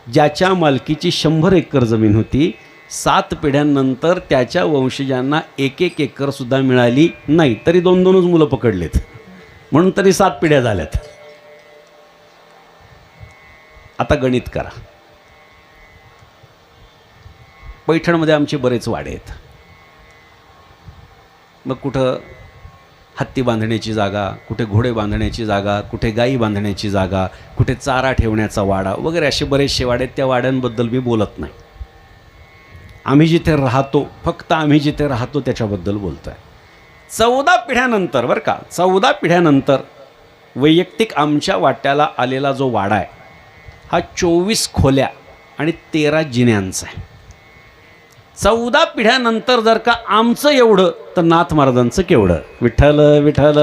ज्याच्या मालकीची 100 एकर जमीन होती, 7 पिढ्यांनंतर त्याच्या वंशजांना 1-1 एकर सुद्धा मिळाली नाही, तरी 2-2च मुलं पकडलेत, म्हणून तरी 7 पिढ्या झाल्यात. आता गणित करा. पैठणमध्ये आमचे बरेच वाडे आहेत. मग कुठं हत्ती बांधण्याची जागा, कुठे घोडे बांधण्याची जागा, कुठे गाई बांधण्याची जागा, कुठे चारा ठेवण्याचा वाडा वगैरे असे बरेचसे वाडे आहेत. त्या वाड्यांबद्दल मी बोलत नाही. आम्ही जिथे राहतो, फक्त आम्ही जिथे राहतो त्याच्याबद्दल बोलतो आहे. 14 पिढ्यानंतर बरं का, 14 पिढ्यानंतर वैयक्तिक आमच्या वाट्याला आलेला जो वाडा आहे हा 24 खोल्या आणि 13 जिन्यांचा आहे. 14 पिढ्यानंतर जर का आमचं एवढं, तर नाथ महाराजांचं केवढं. विठ्ठल विठ्ठल.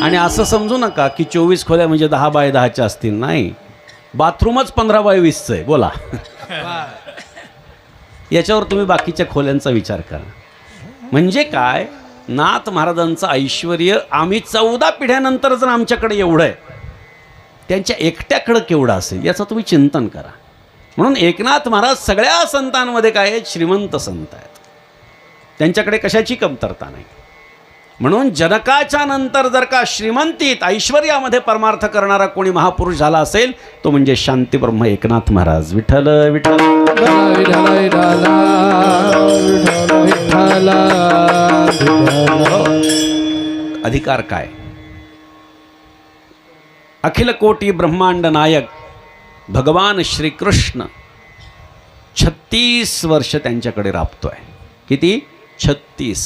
आणि असं समजू नका की 24 खोल्या म्हणजे 10 बाय 10च्या असतील. नाही, बाथरूमच 15 बाय 20चं आहे. बोला. याच्यावर तुम्ही बाकीच्या खोल्यांचा विचार करा. म्हणजे काय, नाथ महाराजांचं ऐश्वर्य आम्ही 14 पिढ्यानंतर जर आमच्याकडे एवढं आहे, त्यांच्या एकट्याकडं केवढं असेल याचं तुम्ही चिंतन करा. म्हणून एकनाथ महाराज सगळ्या संतांमध्ये काय आहेत, श्रीमंत संत आहेत. त्यांच्याकडे कशाची कमतरता नाही. म्हणून जनकाच्या नंतर जर का श्रीमंतीत ऐश्वर्यामध्ये परमार्थ करणारा कोणी महापुरुष झाला असेल, तो म्हणजे शांतीब्रह्म एकनाथ महाराज. विठ्ठल विठ्ठल. अधिकार काय? अखिल कोटी ब्रह्मांड नायक भगवान श्रीकृष्ण 36 वर्ष त्यांच्याकडे राबतोय. किती? 36.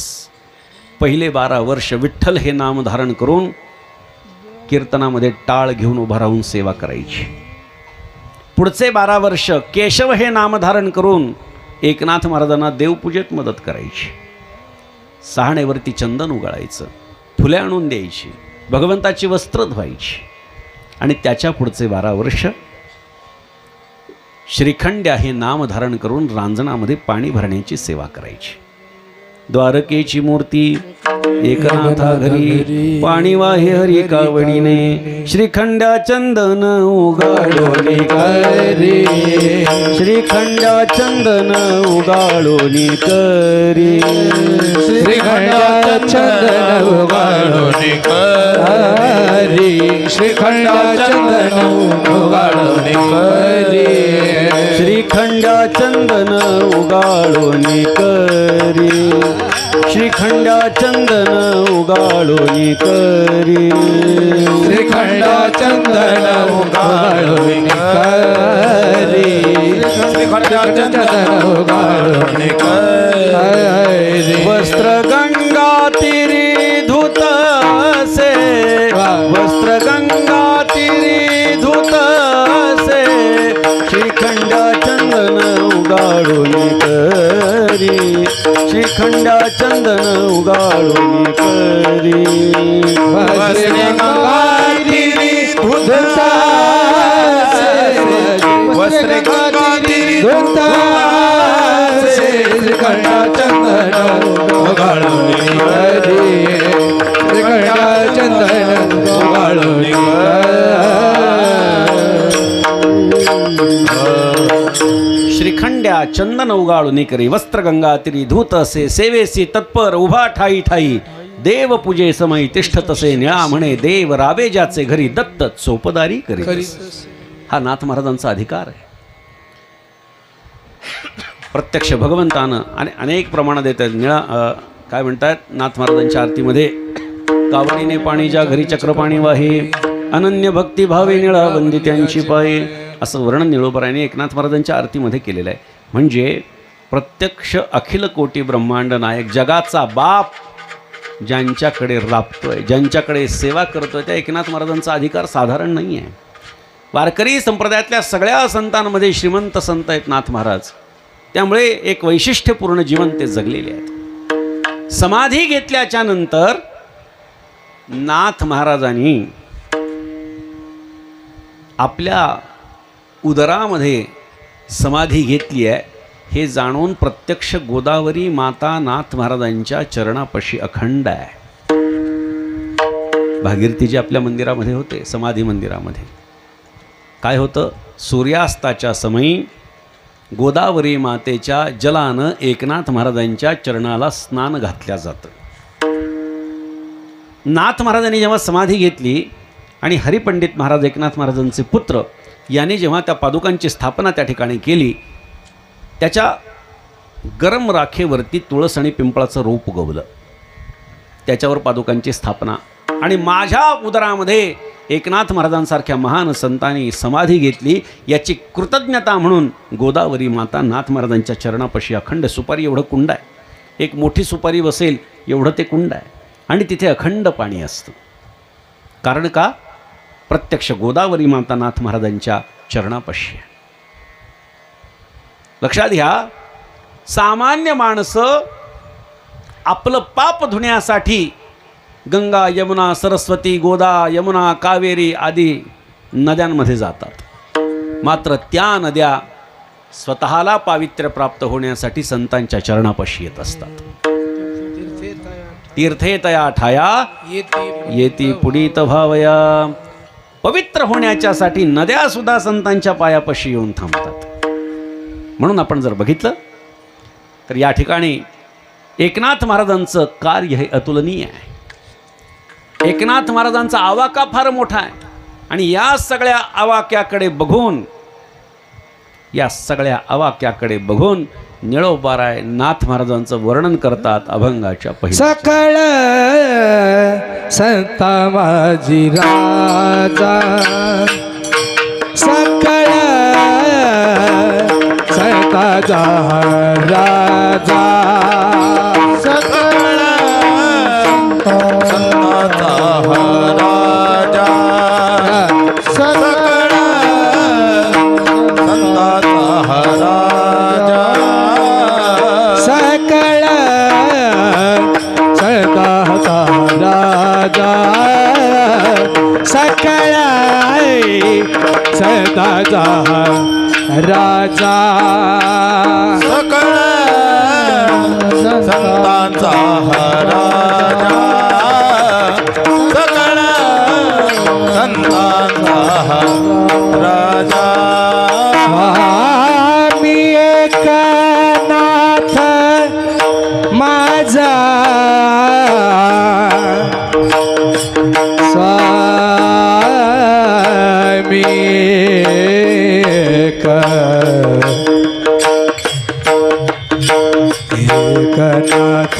पहिले 12 वर्ष विठ्ठल हे नाम धारण करून कीर्तनामध्ये टाळ घेऊन उभा राहून सेवा करायची. पुढचे 12 वर्ष केशव हे नाम धारण करून एकनाथ महाराजांना देवपूजेत मदत करायची. सहाणेवरती चंदन उगाळायचं, फुले आणून द्यायची, भगवंताची वस्त्र धुवायची. आणि त्याच्या पुढचे 12 वर्ष श्रीखंड्या हे नाम धारण करून रांजणामध्ये पाणी भरण्याची सेवा करायची. द्वारकेची मूर्ती एकनाथा घरी, पाणी वाहे हरी कावडीने, श्रीखंड्या चंदन उगाळोनी करी, श्रीखंड्या चंदन उगाळोनी करी, श्रीखंड्या चंदन उगाळोनी करी, श्रीखंड्या चंदन उगाळोनी करी, श्रीखंड्या चंदन उगाळोनी करी, श्रीखंड्या चंदन उगाळोनी करी, श्रीखंड्या चंदन उगाळोनी करी, श्रीखंड्या चंदन उगाळोनी करी. वस्त्र गंगा तीरी धुत से, वस्त्र गंगा तीरी धुत से, श्रीखंड्या चंदन उगाळोनी करी, श्रीखंड्या चंदन उगाळोनी करी. वस्त्र गंगा तीरी धुत से, वस्त्र गंगा तीरी धुत से, श्रीखंड्या चंदन उगाळोनी करी, श्रीखंड्या चंदन उगाळोनी श्रीखंड्या चंदन उगाळूनी करी, वस्त्र गंगा तिरी धूत असे, सेवेसी तत्पर उभा ठाई ठाई, देव पूजे समय तिष्ठत असे, निळा म्हणे देव राबे ज्याचे घरी, दत्त चोपदारी करी. हा नाथ महाराजांचा अधिकार आहे. प्रत्यक्ष भगवंतानं आणि अनेक प्रमाणात येतात. निळा काय म्हणतात नाथ महाराजांच्या आरतीमध्ये, कावडीने पाणी ज्या घरी चक्रपाणी वाहे, अनन्य भक्ती भावे निळा बंदी त्यांची पाये, असं वर्णन निळोबराने एकनाथ महाराजांच्या आरतीमध्ये केलेलं आहे. म्हणजे प्रत्यक्ष अखिल कोटी ब्रह्मांड नायक जगाचा बाप ज्यांच्याकडे राबतोय, ज्यांच्याकडे सेवा करतोय, त्या एकनाथ महाराजांचा अधिकार साधारण नाही आहे. वारकरी संप्रदायातल्या सगळ्या संतांमध्ये श्रीमंत संत आहेत नाथ महाराज. त्यामुळे एक वैशिष्ट्यपूर्ण जीवन ते जगलेले आहेत. समाधी घेतल्याच्या नंतर नाथ महाराजांनी आपल्या उदरामध्ये समाधी घेतली आहे हे जाणून प्रत्यक्ष गोदावरी माता नाथ महाराजांच्या चरणापाशी अखंड आहे. भागीरथी आपल्या मंदिरामध्ये होते, समाधी मंदिरामध्ये काय होतं, सूर्यास्ताच्या समयी गोदावरी मातेच्या जलानं एकनाथ महाराजांच्या चरणाला स्नान घातल्या जातं. नाथ महाराजांनी जेव्हा समाधी घेतली आणि हरिपंडित महाराज एकनाथ महाराजांचे पुत्र याने जेव्हा त्या पादुकांची स्थापना त्या ठिकाणी केली, त्याच्या गरम राखेवरती तुळस आणि पिंपळाचं रोप उगवलं, त्याच्यावर पादुकांची स्थापना. आणि माझ्या उदरामध्ये एकनाथ महाराजांसारख्या महान संतांनी समाधी घेतली याची कृतज्ञता म्हणून गोदावरी माता नाथ महाराजांच्या चरणापाशी अखंड सुपारी एवढं कुंड आहे, एक मोठी सुपारी बसेल एवढं ते कुंड आहे आणि तिथे अखंड पाणी असतं. कारण का, प्रत्यक्ष गोदावरी माता नाथ महाराजांच्या चरणापाशी. लक्षात घ्या, सामान्य माणसं आपलं पाप धुण्यासाठी गंगा, यमुना, सरस्वती, गोदा, यमुना, कावेरी आदी नद्यांमध्ये जातात. मात्र त्या नद्या स्वतःला पावित्र्य प्राप्त होण्यासाठी संतांच्या चरणापाशी येत असतात. तीर्थे तया ठाया येती पुडीत भावया. पवित्र होण्याच्यासाठी नद्या सुद्धा संतांच्या पायापाशी येऊन थांबतात. म्हणून आपण जर बघितलं तर या ठिकाणी एकनाथ महाराजांचं कार्य हे अतुलनीय आहे. एकनाथ महाराजांचा आवाका फार मोठा आहे आणि या सगळ्या आवाक्याकडे बघून निळोबाराय नाथ महाराजांचं वर्णन करतात अभंगाच्या पहिल्या. सकळ संता माझी राजा, सकळ संताचा राजा, सकळ संताचा राजा, सकळ संताचा राजा, सकळ संताचा राजा, सकळ संताचा राजा, सकळ संतांचा राजा, सकळ संतांचा राजा. स्वामी एकनाथ माझा, स्वामी एकनाथ एकनाथ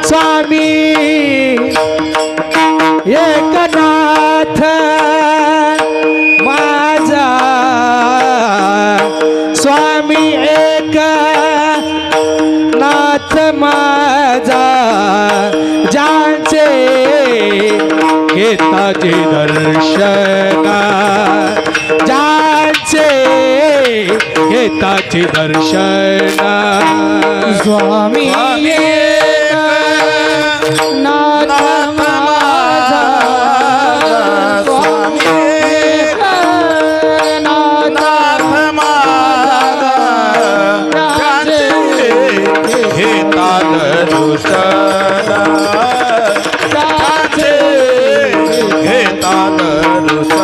स्वामी एकनाथ माझा, स्वामी एकनाथ माझा, ज्यांचे घेताचे दर्शन, ज्यांचे घेताचे दर्शन, स्वामी एकनाथ माझा, स्वामी एकनाथ माझा, ज्यांचे घेतात दर्शन, ज्यांचे घेतात दर्शन.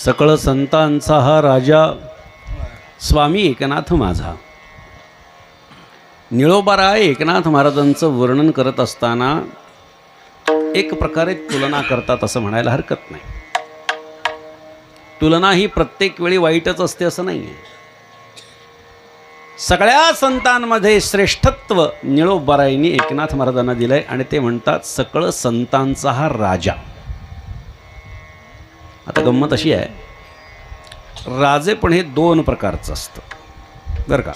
सकळ संतांचा हा राजा स्वामी एकनाथ माझा. निळोबाराय एकनाथ महाराजांचं वर्णन करत असताना एक प्रकारे तुलना करतात असं म्हणायला हरकत नाही. तुलना ही प्रत्येक वेळी वाईटच असते असं नाही आहे. सगळ्या संतांमध्ये श्रेष्ठत्व निळोबारायांनी एकनाथ महाराजांना दिलंय आणि ते म्हणतात सकळ संतांचा हा राजा. आता गंमत अशी आहे, राजे पण हे दोन प्रकारचं असतं बरं का.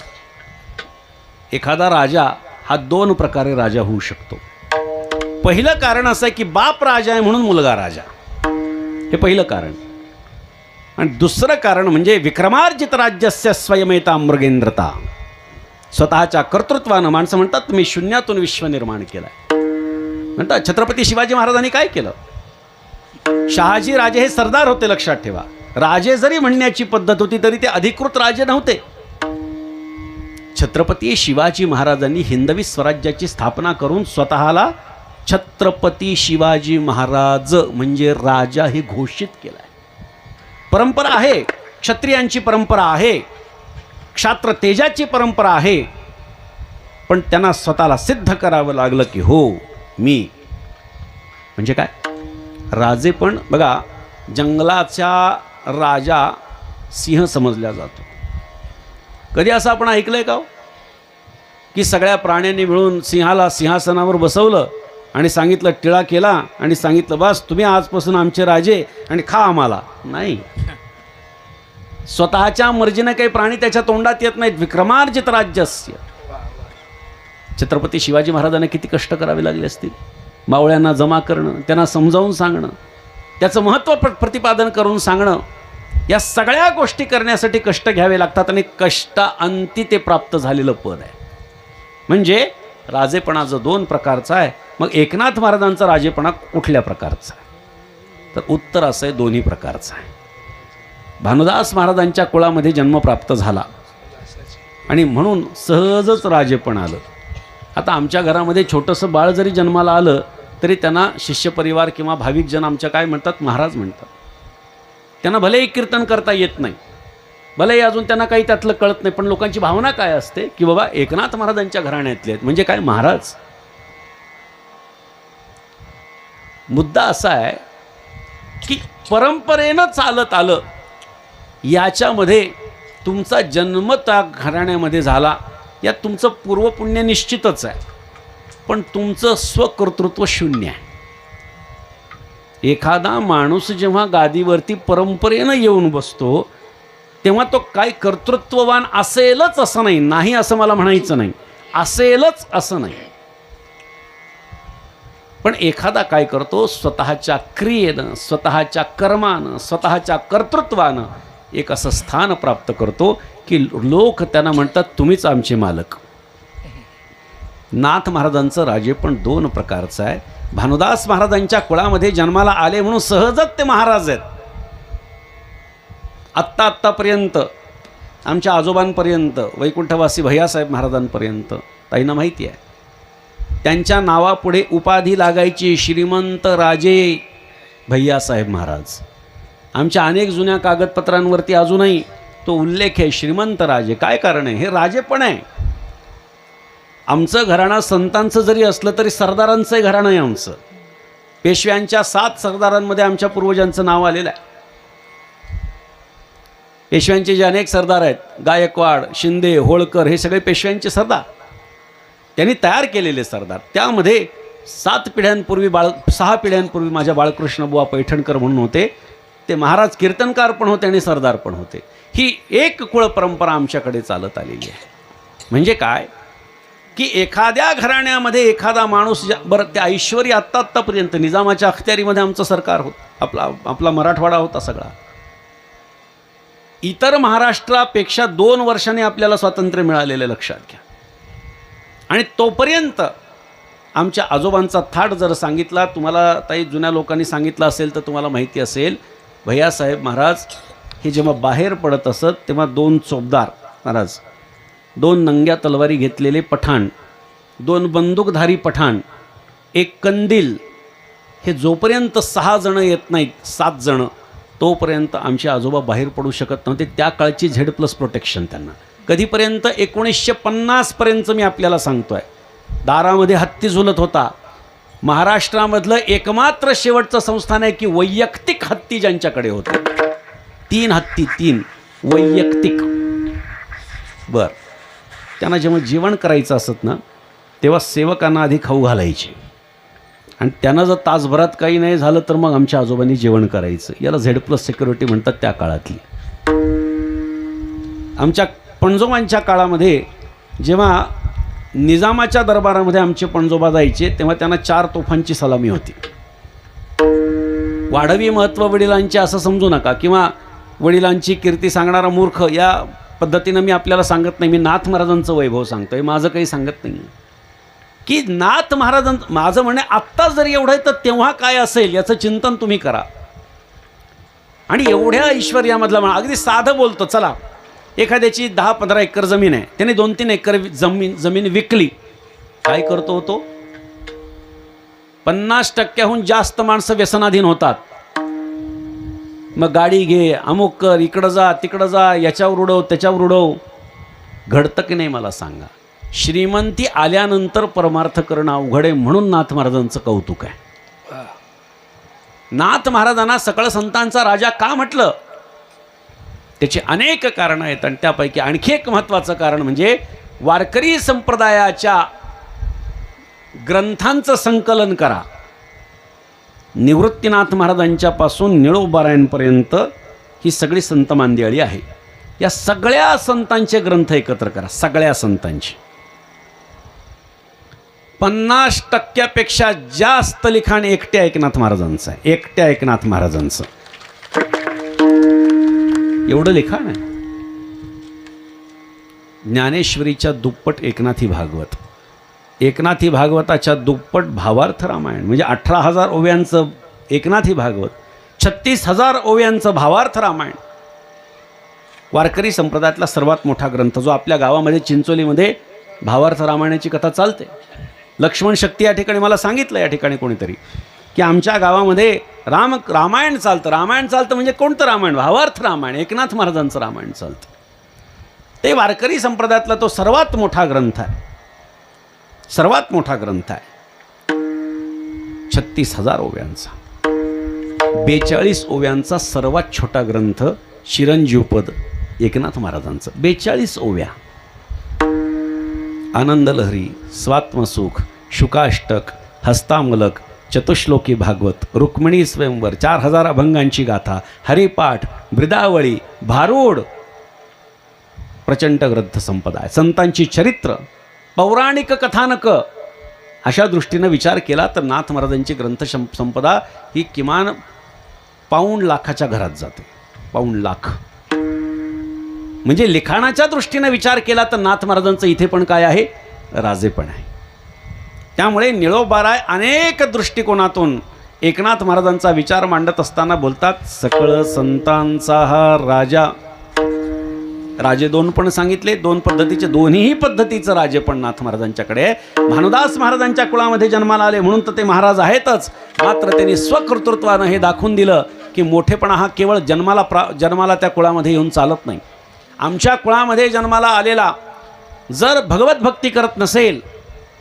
एखादा राजा हा दोन प्रकारे राजा होऊ शकतो. पहिलं कारण असं आहे की बाप राजा आहे म्हणून मुलगा राजा, हे पहिलं कारण. आणि दुसरं कारण म्हणजे विक्रमार्जित राज्यस्य स्वयमेता मृगेंद्रता. स्वतःच्या कर्तृत्वानं माणसं म्हणतात मी शून्यातून विश्व निर्माण केलंय. म्हणतात छत्रपती शिवाजी महाराजांनी काय केलं. शहाजी राजे हे सरदार होते, लक्षात ठेवा. राजे जरी म्हणण्याची पद्धत होती तरी ते अधिकृत राजे नव्हते. छत्रपती शिवाजी महाराजांनी हिंदवी स्वराज्याची स्थापना करून स्वतःला छत्रपती शिवाजी महाराज म्हणजे राजा हे घोषित केलंय. परंपरा आहे, क्षत्रियांची परंपरा आहे, क्षात्र तेजाची परंपरा आहे, पण त्यांना स्वतःला सिद्ध करावं लागलं की हो मी म्हणजे काय राजे. पण बघा, जंगलाचा राजा सिंह समजला जातो. कधी असं आपण ऐकलंय का की सगळ्या प्राण्यांनी मिळून सिंहाला सिंहासनावर बसवलं आणि सांगितलं, टिळा केला आणि सांगितलं बस तुम्ही आजपासून आमचे राजे आणि खा आम्हाला. नाही, स्वतःच्या मर्जीने काही प्राणी त्याच्या तोंडात येत नाहीत. विक्रमार्जित राज्यस्य. छत्रपती शिवाजी महाराजांना किती कष्ट करावे लागले असतील. मावळ्यांना जमा करणं, त्यांना समजावून सांगणं, त्याचं महत्त्व प्रतिपादन करून सांगणं, या सगळ्या गोष्टी करण्यासाठी कष्ट घ्यावे लागतात. आणि कष्टाअंती ते प्राप्त झालेलं पद आहे. म्हणजे राजेपणा जो दोन प्रकारचा आहे. मग एकनाथ महाराजांचा राजेपणा कुठल्या प्रकारचा आहे तर उत्तर असं आहे, दोन्ही प्रकारचं आहे. भानुदास महाराजांच्या कुळामध्ये जन्म प्राप्त झाला आणि म्हणून सहजच राजेपण आलं. आता आमच्या घरामध्ये छोटंसं बाळ जरी जन्माला आलं तरी त्यांना शिष्यपरिवार किंवा भाविकजन आमच्या काय म्हणतात, महाराज म्हणतात. त्यांना भलेही कीर्तन करता येत नाही, भलेही अजून त्यांना काही त्यातलं कळत नाही, पण लोकांची भावना काय असते की बाबा एकनाथ महाराजांच्या घराण्यातले आहेत म्हणजे काय महाराज. मुद्दा असा आहे की परंपरेनं चालत आलं, याच्यामध्ये तुमचा जन्म त्या घराण्यामध्ये झाला, यात तुमचं पूर्वपुण्य निश्चितच आहे, पण तुमचं स्वकर्तृत्व शून्य आहे. एखादा माणूस जेव्हा गादीवरती परंपरेनं येऊन बसतो तेव्हा तो काय कर्तृत्ववान असेलच असं नाही, नाही असं मला म्हणायचं नाही, असेलच असं नाही. पण एखादा काय करतो, स्वतःच्या क्रियेनं, स्वतःच्या कर्मानं, स्वतःच्या कर्तृत्वानं एक असं स्थान प्राप्त करतो की लोक त्यांना म्हणतात तुम्हीच आमचे मालक. नाथ महाराजांचं राजे पण दोन प्रकारचं आहे. भानुदास महाराजांच्या कुळामध्ये जन्माला आले म्हणून सहजच ते महाराज आहेत. आत्तापर्यंत आमच्या आजोबांपर्यंत, वैकुंठवासी भैयासाहेब महाराजांपर्यंत ताईंना माहिती आहे, त्यांच्या नावापुढे उपाधी लागायची श्रीमंत राजे भैयासाहेब महाराज. आमच्या अनेक जुन्या कागदपत्रांवरती अजूनही तो उल्लेख आहे, श्रीमंत राजे. काय कारण आहे, हे राजे पण आहे. आमचं घराणं संतांचं जरी असलं तरी सरदारांचंही घराणं आहे आमचं. पेशव्यांच्या 7 सरदारांमध्ये आमच्या पूर्वजांचं नाव आलेलं आहे. पेशव्यांचे जे अनेक सरदार आहेत, गायकवाड, शिंदे, होळकर, हे सगळे पेशव्यांचे सरदार, त्यांनी तयार केलेले सरदार. त्यामध्ये 6 पिढ्यांपूर्वी माझ्या बाळकृष्ण बुवा पैठणकर म्हणून होते, ते महाराज कीर्तनकार पण होते आणि सरदार पण होते. ही एक कुळ परंपरा आमच्याकडे चालत आलेली आहे. म्हणजे काय की एखाद्या घराण्यामध्ये एखादा माणूस बरं, त्या ऐश्वर्य आत्तापर्यंत निजामाच्या अखत्यारीमध्ये आमचं सरकार होतं, आपला मराठवाडा होता सगळा. इतर महाराष्ट्रापेक्षा 2 वर्षांनी आपल्याला स्वातंत्र्य मिळालेलं लक्षात घ्या. आणि तोपर्यंत आमच्या आजोबांचा थाट जर सांगितला तुम्हाला, ताई जुन्या लोकांनी सांगितलं असेल तर तुम्हाला माहिती असेल, भैयासाहेब महाराज हे जेव्हा बाहेर पडत असत तेव्हा 2 चोपदार महाराज, 2 नंग्या तलवारी घेतलेले पठाण, 2 बंदूकधारी पठाण, 1 कंदील, हे जोपर्यंत 6 जण येत नाहीत, 7 जण, तोपर्यंत आमचे आजोबा बाहेर पडू शकत नव्हते. त्या काळची Z+ प्रोटेक्शन त्यांना. कधीपर्यंत 1950 पर्यंत मी आपल्याला सांगतोय. दारामध्ये हत्ती झुलत होता. महाराष्ट्रामधलं एकमात्र शेवटचं संस्थान आहे की वैयक्तिक हत्ती ज्यांच्याकडे होते. 3 हत्ती, 3 वैयक्तिक. बर, त्यांना जेव्हा जेवण करायचं असत ना तेव्हा सेवकांना आधी खाऊ घालायचे आणि त्यांना जर तासभरात काही नाही झालं तर मग आमच्या आजोबांनी जेवण करायचं. याला Z+ सिक्युरिटी म्हणतात त्या काळातली. आमच्या पणजोबांच्या काळामध्ये जेव्हा निजामाच्या दरबारामध्ये आमचे पणजोबा जायचे तेव्हा त्यांना 4 तोफांची सलामी होती. वाढवी महत्त्व वडिलांचे असं समजू नका, किंवा वडिलांची कीर्ती सांगणारा मूर्ख या पद्धतीनं मी आपल्याला सांगत नाही. मी नाथ महाराजांचं वैभव सांगतोय, माझं काही सांगत नाही. की नाथ महाराजांचं माझं म्हणणे आत्ता जरी एवढं आहे तर तेव्हा काय असेल याचं चिंतन तुम्ही करा. आणि एवढ्या ऐश्वर्यामधला म्हणा, अगदी साधं बोलतो, चला एखाद्याची 10-15 एकर जमीन आहे, त्याने 2-3 एकर जमीन विकली, काय करतो तो? 50% जास्त माणसं व्यसनाधीन होतात. मग गाडी घे, अमुक कर, इकडं जा तिकडं जा, याच्यावर उडव त्याच्यावर उडव. घडतं की नाही मला सांगा? श्रीमंती आल्यानंतर परमार्थ करणं अवघड आहे, म्हणून नाथ महाराजांचं कौतुक आहे. नाथ महाराजांना सकळ संतांचा राजा का म्हटलं? त्याची अनेक कारणं आहेत आणि त्यापैकी आणखी एक महत्त्वाचं कारण म्हणजे वारकरी संप्रदायाच्या ग्रंथांचं संकलन करा. निवृत्तीनाथ महाराजांच्यापासून निळोबारायांपर्यंत ही सगळी संत मांदियाळी आहे. या सगळ्या संतांचे ग्रंथ एकत्र करा, सगळ्या संतांचे. 50% जास्त लिखाण एकट्या एकनाथ महाराजांचं आहे. एकट्या एकनाथ महाराजांचं एवढं लिखाण आहे. ज्ञानेश्वरीच्या दुप्पट एकनाथी भागवत, एकनाथी भागवताच्या दुप्पट भावार्थ रामायण, म्हणजे 18,000 ओव्यांचं एकनाथी भागवत, 36,000 ओव्यांचं भावार्थ रामायण. वारकरी संप्रदायातला सर्वात मोठा ग्रंथ, जो आपल्या गावामध्ये चिंचोलीमध्ये भावार्थ रामायणाची कथा चालते. लक्ष्मण शक्ती या ठिकाणी मला सांगितलं, या ठिकाणी कोणीतरी, की आमच्या गावामध्ये रामायण चालतं. रामायण चालतं म्हणजे कोणतं रामायण? भावार्थ रामायण, एकनाथ महाराजांचं रामायण चालतं. ते वारकरी संप्रदायातला तो सर्वात मोठा ग्रंथ आहे, सर्वात मोठा ग्रंथ आहे. 36,000 ओव्यांचा. 42 ओव्यांचा सर्वात छोटा ग्रंथ चिरंजीवपद एकनाथ महाराजांचं, 42 ओव्या. आनंदलहरी, स्वात्मसुख, शुकाष्टक, हस्तामलक, चतुश्लोकी भागवत, रुक्मिणी स्वयंवर, 4,000 अभंगांची गाथा, हरिपाठ, ब्रिदावळी, भारूड, प्रचंड ग्रंथ संपदा आहे. संतांची चरित्र, पौराणिक कथानक, अशा दृष्टीनं विचार केला तर नाथ महाराजांची ग्रंथ संपदा ही किमान 1.5 लाखाच्या घरात जाते. 1.5 लाख. म्हणजे लिखाणाच्या दृष्टीनं विचार केला तर नाथ महाराजांचं इथे पण काय आहे? राजेपण आहे. त्यामुळे निळोबाराय अनेक दृष्टिकोनातून एकनाथ महाराजांचा विचार मांडत असताना बोलतात, सकळ संतांचा हा राजा. राजे 2 पण सांगितले, 2 पद्धतीचे, दोन्हीही पद्धतीचं राजे पण नाथ महाराजांच्याकडे आहे. भानुदास महाराजांच्या कुळामध्ये जन्माला आले म्हणून तर ते महाराज आहेतच, मात्र त्यांनी स्वकर्तृत्वानं हे दाखवून दिलं की मोठेपणा हा केवळ जन्माला त्या कुळामध्ये येऊन चालत नाही. आमच्या कुळामध्ये जन्माला आलेला जर भगवत भक्ती करत नसेल,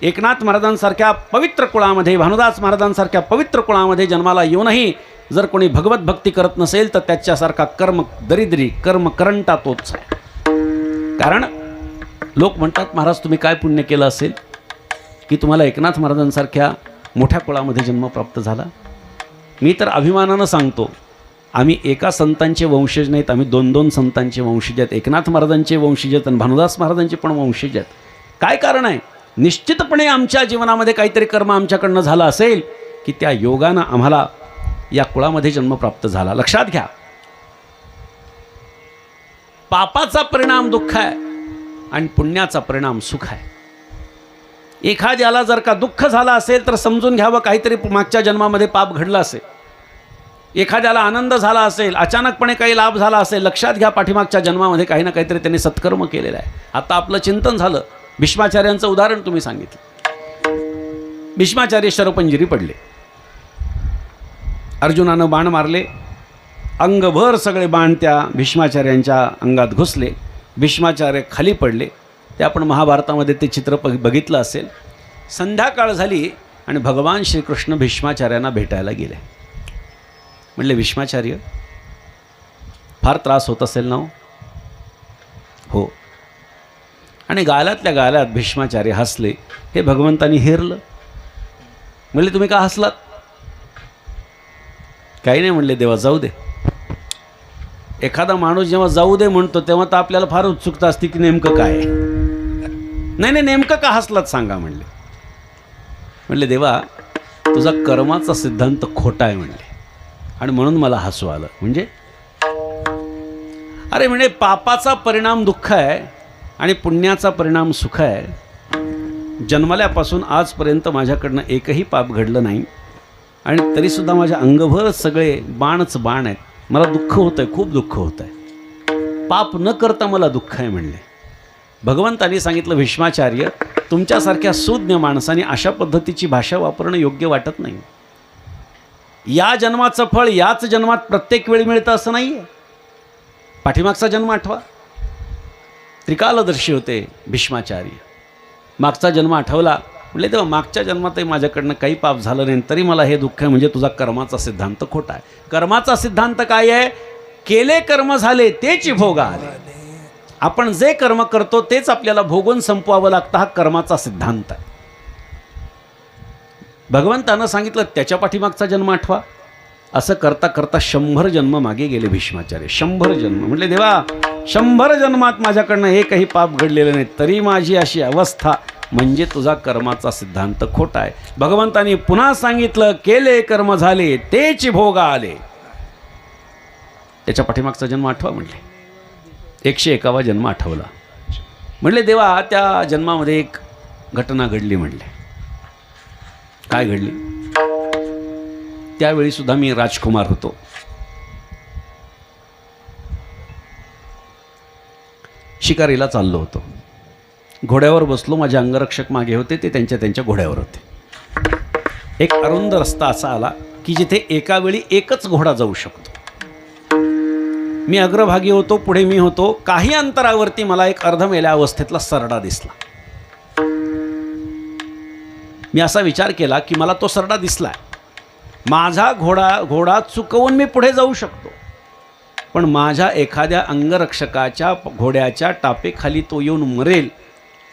एकनाथ महाराजांसारख्या पवित्र कुळामध्ये, भानुदास महाराजांसारख्या पवित्र कुळामध्ये जन्माला येऊनही जर कोणी भगवत भक्ती करत नसेल तर त्याच्यासारखा कर्म दरिद्री, कर्म करंटा तोच आहे. कारण लोक म्हणतात, महाराज तुम्ही काय पुण्य केलं असेल की तुम्हाला एकनाथ महाराजांसारख्या मोठ्या कुळामध्ये जन्म प्राप्त झाला? मी तर अभिमानानं सांगतो, आम्ही एका संतांचे वंशज नाहीत, आम्ही 2-2 संतांचे वंशज आहेत. एकनाथ महाराजांचे वंशज आहेत आणि भानुदास महाराजांचे पण वंशज आहेत. काय कारण आहे? निश्चितपणे आमच्या जीवनामध्ये काहीतरी कर्म आमच्याकडनं झालं असेल की त्या योगानं आम्हाला या कुळामध्ये जन्म प्राप्त झाला. लक्षात घ्या, पापाचा परिणाम दुःख आहे आणि पुण्याचा परिणाम सुख आहे. एखाद्याला जर का दुःख झालं असेल तर समजून घ्यावं काहीतरी मागच्या जन्मामध्ये पाप घडलं असेल. एखाद्याला आनंद झाला असेल, अचानकपणे काही लाभ झाला असेल, लक्षात घ्या पाठीमागच्या जन्मामध्ये काही ना काहीतरी त्यांनी सत्कर्म केलेलं आहे. आता आपलं चिंतन झालं. भीष्माचार्यांचं उदाहरण तुम्ही सांगितलं. भीष्माचार्य शरपंजिरी पडले, अर्जुनानं बाण मारले, अंगभर सगळे बाण त्या भीष्माचार्यांच्या अंगात घुसले, भीष्माचार्य खाली पडले. ते आपण महाभारतामध्ये ते चित्र बघितलं असेल. संध्याकाळ झाली आणि भगवान श्रीकृष्ण भीष्माचार्यांना भेटायला गेले. म्हणले, भीष्माचार्य फार त्रास होत असेल ना? हो. आणि गालातल्या गालात भीष्माचार्य हसले. हे भगवंतानी हेरलं. म्हणले तुम्ही का हसलात? काही नाही म्हणले, देवा जाऊ दे. एखादा माणूस जेव्हा जाऊ दे म्हणतो तेव्हा तर आपल्याला फार उत्सुकता असते की नेमकं काय आहे. नाही नेमकं का हसलात सांगा म्हणले. म्हणले देवा तुझा कर्माचा सिद्धांत खोटा आहे म्हणले, आणि म्हणून मला हसू आलं. म्हणजे अरे म्हणजे पापाचा परिणाम दुःख आहे आणि पुण्याचा परिणाम सुख आहे. जन्मल्यापासून आजपर्यंत माझ्याकडनं एकही पाप घडलं नाही, आणि तरीसुद्धा माझ्या अंगभर सगळे बाणच बाण आहेत. मला दुःख होतं आहे, खूप दुःख होतं आहे. पाप न करता मला दुःख आहे म्हणले. भगवंतांनी सांगितलं, भीष्माचार्य तुमच्यासारख्या सुज्ञ माणसाने अशा पद्धतीची भाषा वापरणं योग्य वाटत नाही. या जन्माचं फळ याच जन्मात प्रत्येक वेळी मिळतं असं नाही आहे. पाठीमागचा जन्म आठवा. त्रिकालदर्शी होते भीष्माचार्य. मागचा जन्म आठवला. म्हणजे तेव्हा मागच्या जन्मातही माझ्याकडनं काही पाप झालं नाही, तरी मला हे दुःख आहे. म्हणजे तुझा कर्माचा सिद्धांत खोटा आहे. कर्माचा सिद्धांत काय आहे? केले कर्म झाले तेच भोगा आले. आपण जे कर्म करतो तेच आपल्याला भोगून संपवावं लागतं, हा कर्माचा सिद्धांत आहे. भगवंतानं सांगितलं त्याच्या पाठीमागचा जन्म आठवा. असं करता करता 100 जन्म मागे गेले भीष्माचार्य. 100 जन्म. म्हटले देवा 100 जन्मात माझ्याकडनं एकही पाप घडलेलं नाही, तरी माझी अशी अवस्था, म्हणजे तुझा कर्माचा सिद्धांत खोटा आहे. भगवंतानी पुन्हा सांगितलं केले कर्म झाले तेच भोगा आले. त्याच्या पाठीमागचा जन्म आठवा म्हणले. 101वा जन्म आठवला. म्हणले देवा त्या जन्मामध्ये एक घटना घडली म्हणले. काय घडली? त्यावेळी सुद्धा मी राजकुमार होतो. शिकारीला चाललो होतो. घोड्यावर बसलो. माझे अंगरक्षक मागे होते, ते त्यांच्या घोड्यावर होते. एक अरुंद रस्ता असा आला की जिथे एका वेळी एकच घोडा जाऊ शकतो. मी अग्रभागी होतो, पुढे मी होतो. काही अंतरावरती मला एक अर्धमेल्या अवस्थेतला सरडा दिसला. मी असा विचार केला की मला तो सरडा दिसला, माझा घोडा चुकवून मी पुढे जाऊ शकतो, पण माझ्या एखाद्या अंगरक्षकाच्या घोड्याच्या टापेखाली तो येऊन मरेल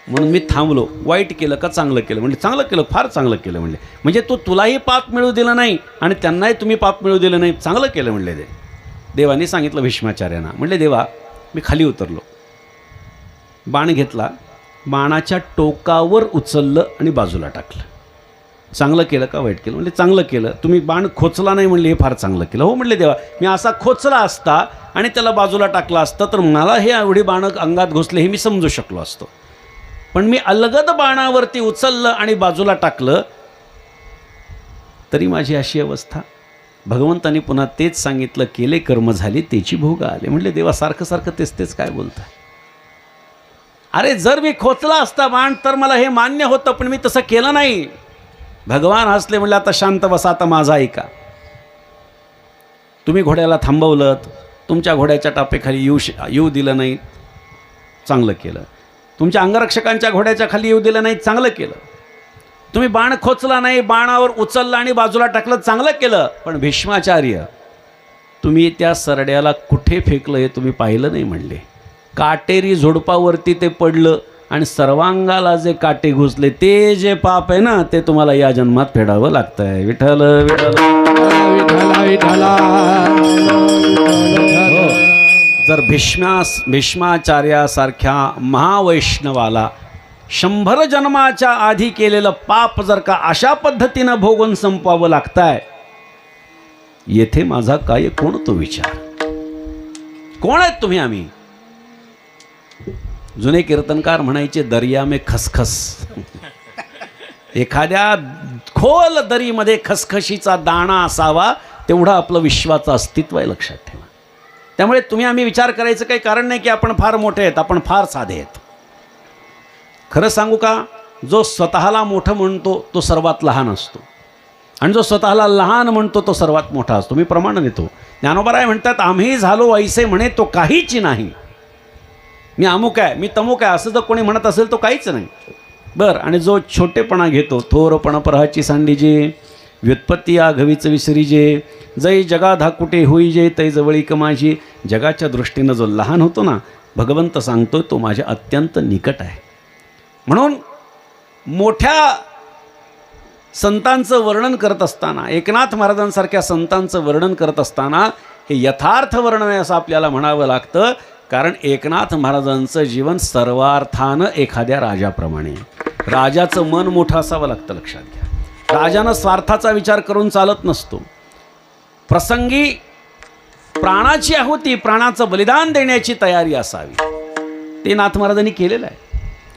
म्हणून मी थांबलो. वाईट केलं का चांगलं केलं? म्हणजे चांगलं केलं, फार चांगलं केलं म्हणले. म्हणजे तुलाही पाप मिळू दिलं नाही आणि त्यांनाही तुम्ही पाप मिळू दिलं नाही, चांगलं केलं म्हणले. देवाने सांगितलं भीष्माचार्यांना. म्हणले देवा मी खाली उतरलो, बाण घेतला, बाणाच्या टोकावर उचललं आणि बाजूला टाकलं. चांगलं केलं का वाईट केलं? म्हणजे चांगलं केलं. तुम्ही बाण खोचला नाही म्हणले, हे फार चांगलं केलं. हो म्हणले देवा मी असा खोचला असता आणि त्याला बाजूला टाकला असता तर मला हे एवढी बाणं अंगात घुसले हे मी समजू शकलो असतो, पण मी अलगद बाणावरती उचललं आणि बाजूला टाकलं तरी माझी अशी अवस्था. भगवंतांनी पुन्हा तेच सांगितलं केले कर्म झाले त्याची भोग आले. म्हणले देवा सारखं सारखं तेच काय बोलताय? अरे जर मी खोचला असता बाण तर मला हे मान्य होतं, पण मी तसं केलं नाही. भगवान हसले. म्हणले आता शांत बसा, आता माझा ऐका. तुम्ही घोड्याला थांबवलं, तुमच्या घोड्याच्या टापेखाली येऊ दिलं नाही, चांगलं केलं. तुमच्या अंगरक्षकांच्या घोड्याच्या खाली येऊ दिलं नाही, चांगलं केलं. तुम्ही बाण खोचला नाही, बाणावर उचलला आणि बाजूला टाकलं, चांगलं केलं. पण भीष्माचार्य तुम्ही त्या सरड्याला कुठे फेकलं हे तुम्ही पाहिलं नाही म्हणले. काटेरी झुडपावरती ते पडलं आणि सर्वांगाला जे काटे घुसले ते जे पाप आहे ना ते तुम्हाला या जन्मात फेडावं लागतंय. विठ्ठल विठ्ठल जर भीष्माचार्यासारख्या महावैष्णवाला 100 जन्माच्या आधी केलेलं पाप जर का अशा पद्धतीनं भोगून संपवावं लागतंय, येथे माझा काय कोण तो विचार? कोण आहेत तुम्ही? आम्ही जुने कीर्तनकार म्हणायचे दर्या में खसखस. एखाद्या खोल दरीमध्ये खसखशीचा दाणा असावा तेवढा आपलं विश्वाचं अस्तित्व आहे, लक्षात ठेवा. त्यामुळे तुम्ही आम्ही विचार करायचं काही कारण नाही की आपण फार मोठे आहेत, आपण फार साधे आहेत. खरं सांगू का, जो स्वतःला मोठं म्हणतो तो सर्वात लहान असतो, आणि जो स्वतःला लहान म्हणतो तो सर्वात मोठा असतो. मी प्रमाण देतो. ज्ञानोबराय म्हणतात आम्ही झालो ऐसे म्हणे तो काहीच नाही. मी अमुक आहे, मी तमुक आहे असं जर कोणी म्हणत असेल तो काहीच नाही. बरं, आणि जो छोटेपणा घेतो, थोरपणा परहाची सांडीजे, व्युत्पत्ती आघवीच विसरीजे, जै जगा धाकुटे होईजे तै जवळी कमाजी. जगाच्या दृष्टीनं जो लहान होतो ना, भगवंत सांगतो तो माझ्या अत्यंत निकट आहे. म्हणून मोठ्या संतांचं वर्णन करत असताना, एकनाथ महाराजांसारख्या संतांचं वर्णन करत असताना हे यथार्थ वर्णन आहे असं आपल्याला म्हणावं लागतं. कारण एकनाथ महाराजांचं जीवन सर्वार्थानं एखाद्या राजाप्रमाणे, राजाचं मन मोठं असावं लागतं, लक्षात घ्या. राजानं स्वार्थाचा विचार करून चालत नसतो. प्रसंगी प्राणाची आहुती, प्राणाचं बलिदान देण्याची तयारी असावी. ते नाथ महाराजांनी केलेलं आहे.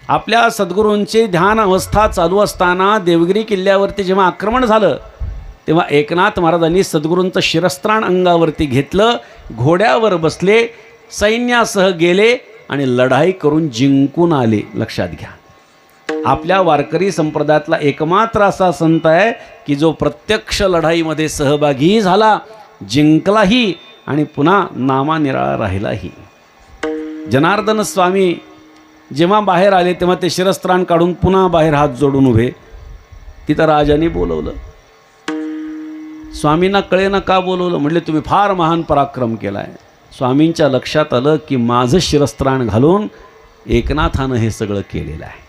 आपल्या सद्गुरूंची ध्यान अवस्था चालू असताना देवगिरी किल्ल्यावरती जेव्हा आक्रमण झालं तेव्हा एकनाथ महाराजांनी सद्गुरूंचं शिरस्त्राण अंगावरती घेतलं, घोड्यावर बसले, सैन्यासह गेले आणि लढाई करून जिंकून आले. लक्षात घ्या, आपल्या वारकरी संप्रदायातला एकमात्र असा संत आहे की जो प्रत्यक्ष लढाईमध्ये सहभागी झाला, जिंकलाही आणि पुन्हा नामानिराळा राहिलाही. जनार्दन स्वामी जेव्हा बाहेर आले तेव्हा ते शिरस्त्राण काढून पुन्हा बाहेर हात जोडून उभे. तिथं राजाने बोलवलं. स्वामींना कळेना का बोलवलं. म्हटले तुम्ही फार महान पराक्रम केला आहे. स्वामींच्या लक्षात आलं की माझं शिरस्त्राण घालून एकनाथानं हे सगळं केलेलं आहे.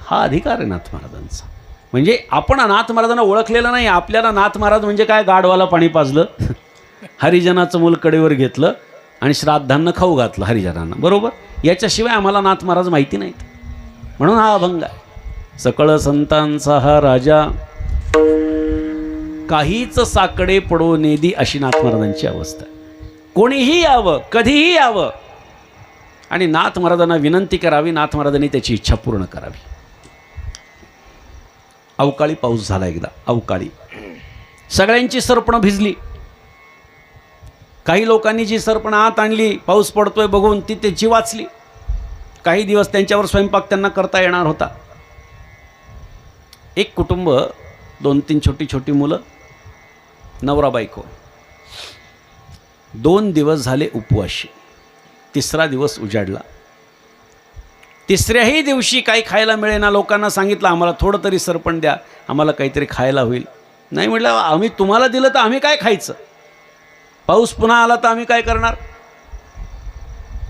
हा अधिकार आहे नाथ महाराजांचा. म्हणजे आपण नाथ महाराजांना ओळखलेलं नाही. आपल्याला नाथ महाराज म्हणजे काय, गाढवाला पाणी पाजलं, हरिजनाचं मूल कडेवर घेतलं आणि श्राद्धांना खाऊ घातलं हरिजनांना, बरोबर. याच्याशिवाय आम्हाला नाथ महाराज माहिती नाहीत. म्हणून हा अभंग आहे. सकळ संतांचा हा राजा, काहीच साकडे पडो नेदी, अशी नाथ महाराजांची अवस्था आहे. कोणीही यावं, कधीही यावं आणि नाथ महाराजांना विनंती करावी, नाथ महाराजांनी त्याची इच्छा पूर्ण करावी. अवकाळी पाऊस झाला एकदा, अवकाळी. सगळ्यांची सरपणं भिजली. काही लोकांनी जी सरपणं आत आणली पाऊस पडतोय बघून ती त्याची वाचली. काही दिवस त्यांच्यावर स्वयंपाक त्यांना करता येणार होता. एक कुटुंब, 2-3 छोटी छोटी मुलं, नवरा बायको, 2 दिवस झाले उपवाशी. 3रा दिवस उजाडला. 3ऱ्याही दिवशी काही खायला मिळेना. लोकांना सांगितलं आम्हाला थोडं तरी सरपण द्या, आम्हाला काहीतरी खायला होईल. नाही म्हटलं आम्ही तुम्हाला दिलं तर आम्ही काय खायचं, पाऊस पुन्हा आला तर आम्ही काय करणार.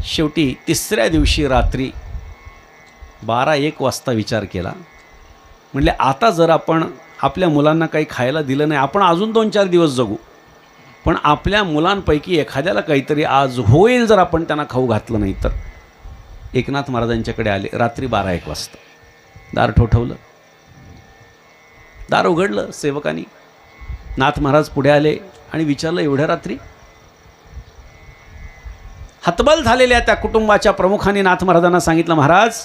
शेवटी 3ऱ्या दिवशी रात्री 12-1 वाजता विचार केला. म्हटले आता जर आपण आपल्या मुलांना काही खायला दिलं नाही, आपण अजून 2-4 दिवस जगू, पण आपल्या मुलांपैकी एखाद्याला काहीतरी आज होईल जर आपण त्यांना खाऊ घातलं नाही तर. एकनाथ महाराजांच्याकडे आले रात्री 12-1 वाजता. दार ठोठवलं, दार उघडलं सेवकांनी. नाथ महाराज पुढे आले आणि विचारलं एवढ्या रात्री. हतबल झालेल्या त्या कुटुंबाच्या प्रमुखांनी नाथ महाराजांना सांगितलं, महाराज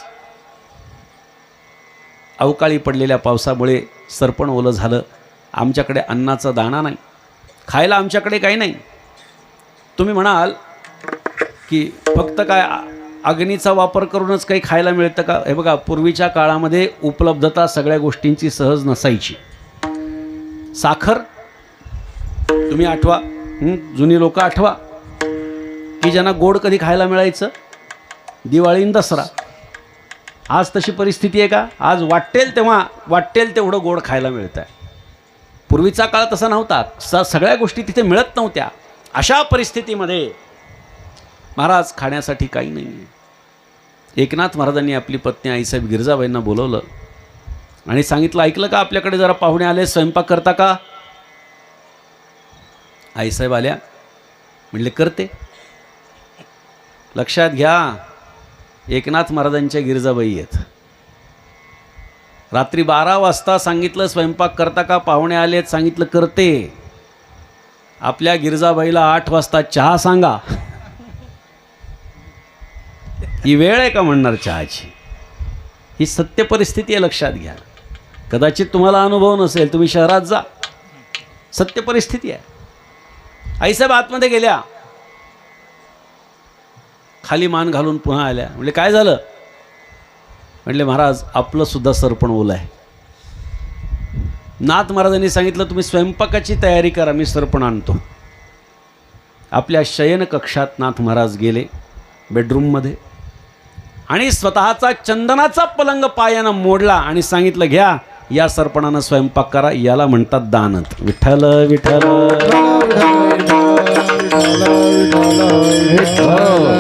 अवकाळी पडलेल्या पावसामुळे सरपण ओलं झालं, आमच्याकडे अन्नाचा दाणा नाही, खायला आमच्याकडे काही नाही. तुम्ही म्हणाल की फक्त काय अग्नीचा वापर करूनच काही खायला मिळतं का. हे बघा, पूर्वीच्या काळामध्ये उपलब्धता सगळ्या गोष्टींची सहज नसायची. साखर तुम्ही आठवा, जुनी लोक आठवा की ज्यांना गोड कधी खायला मिळायचं, दिवाळी आणि दसरा. आज तशी परिस्थिती आहे का. आज वाटेल तेव्हा वाटेल तेवढं गोड खायला मिळतं आहे. पूर्वीचा काळ तसा नव्हता, सगळ्या गोष्टी तिथे मिळत नव्हत्या. अशा परिस्थितीमध्ये महाराज खाण्यासाठी काही नाही आहे. एकनाथ महाराजांनी आपली पत्नी आईसाहेब गिरजाबाईंना बोलवलं आणि सांगितलं, ऐकलं का, आपल्याकडे जरा पाहुणे आले, स्वयंपाक करता का. आईसाहेब आल्या, म्हणले करते. लक्षात घ्या, एकनाथ महाराजांच्या गिरजाबाई आहेत. रात्री 12 वाजता सांगितलं स्वयंपाक करता का, पाहुणे आलेत, सांगितलं करते. आपल्या गिरजाबाईला 8 वाजता चहा सांगा. ही वेळ आहे का म्हणणार चहाची. ही सत्य परिस्थिती आहे, लक्षात घ्या. कदाचित तुम्हाला अनुभव नसेल, तुम्ही शहरात जा, सत्य परिस्थिती आहे. आईसाहेब आतमध्ये गेल्या, खाली मान घालून पुन्हा आल्या. म्हणजे काय झालं. म्हटले महाराज आपलं सुद्धा सरपण ओलं आहे. नाथ महाराजांनी सांगितलं तुम्ही स्वयंपाकाची तयारी करा, मी सरपण आणतो. आपल्या शयन कक्षात नाथ महाराज गेले, बेडरूममध्ये, आणि स्वतःचा चंदनाचा पलंग पायानं मोडला आणि सांगितलं घ्या, या सरपणानं स्वयंपाक करा, याला म्हणतात दानत. विठ्ठल विठ्ठल.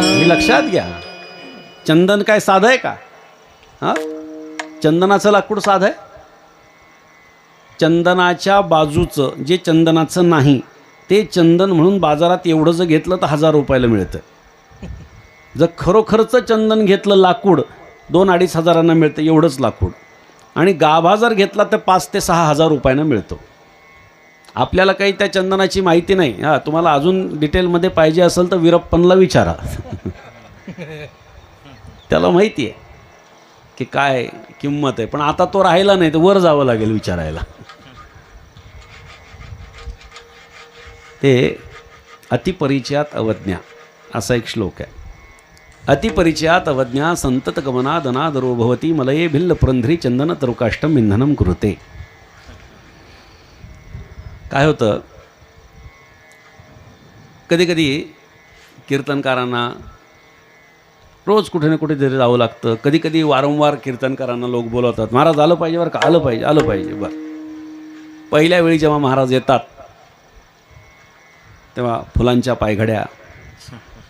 हे लक्षात घ्या. चंदन काय साधं आहे का. हां, चंदनाचं लाकूड साधं आहे. चंदनाच्या बाजूचं जे चंदनाचं नाही ते चंदन म्हणून बाजारात एवढं जर घेतलं तर 1000 रुपयाला मिळतं. जर खरोखरचं चंदन घेतलं लाकूड 2-2.5 हजारांना मिळतं एवढंच लाकूड. आणि गाभा जर घेतला तर 5 ते 6 हजार रुपयानं मिळतो. आपल्याला काही त्या चंदनाची माहिती नाही. हां, तुम्हाला अजून डिटेलमध्ये पाहिजे असेल तर वीरप्पनला विचारा. त्याला माहिती आहे की काय किंमत आहे. पण आता तो राहिला नाही तर वर जावं लागेल विचारायला. ते अतिपरिचयात अवज्ञा असा एक श्लोक आहे. अतिपरिचयात अवज्ञा संततगमनादनादरो भवती मलये भिल्ल पुरंध्री चंदन तरुकाष्टम इंधनम कुरुते. काय होतं, कधीकधी कीर्तनकारांना रोज कुठे ना कुठेतरी जावं लागतं. कधीकधी वारंवार कीर्तनकारांना लोक बोलवतात, महाराज आलं पाहिजे बरं का, आलं पाहिजे आलं पाहिजे. बरं, पहिल्या वेळी जेव्हा महाराज येतात तेव्हा फुलांच्या पायघड्या,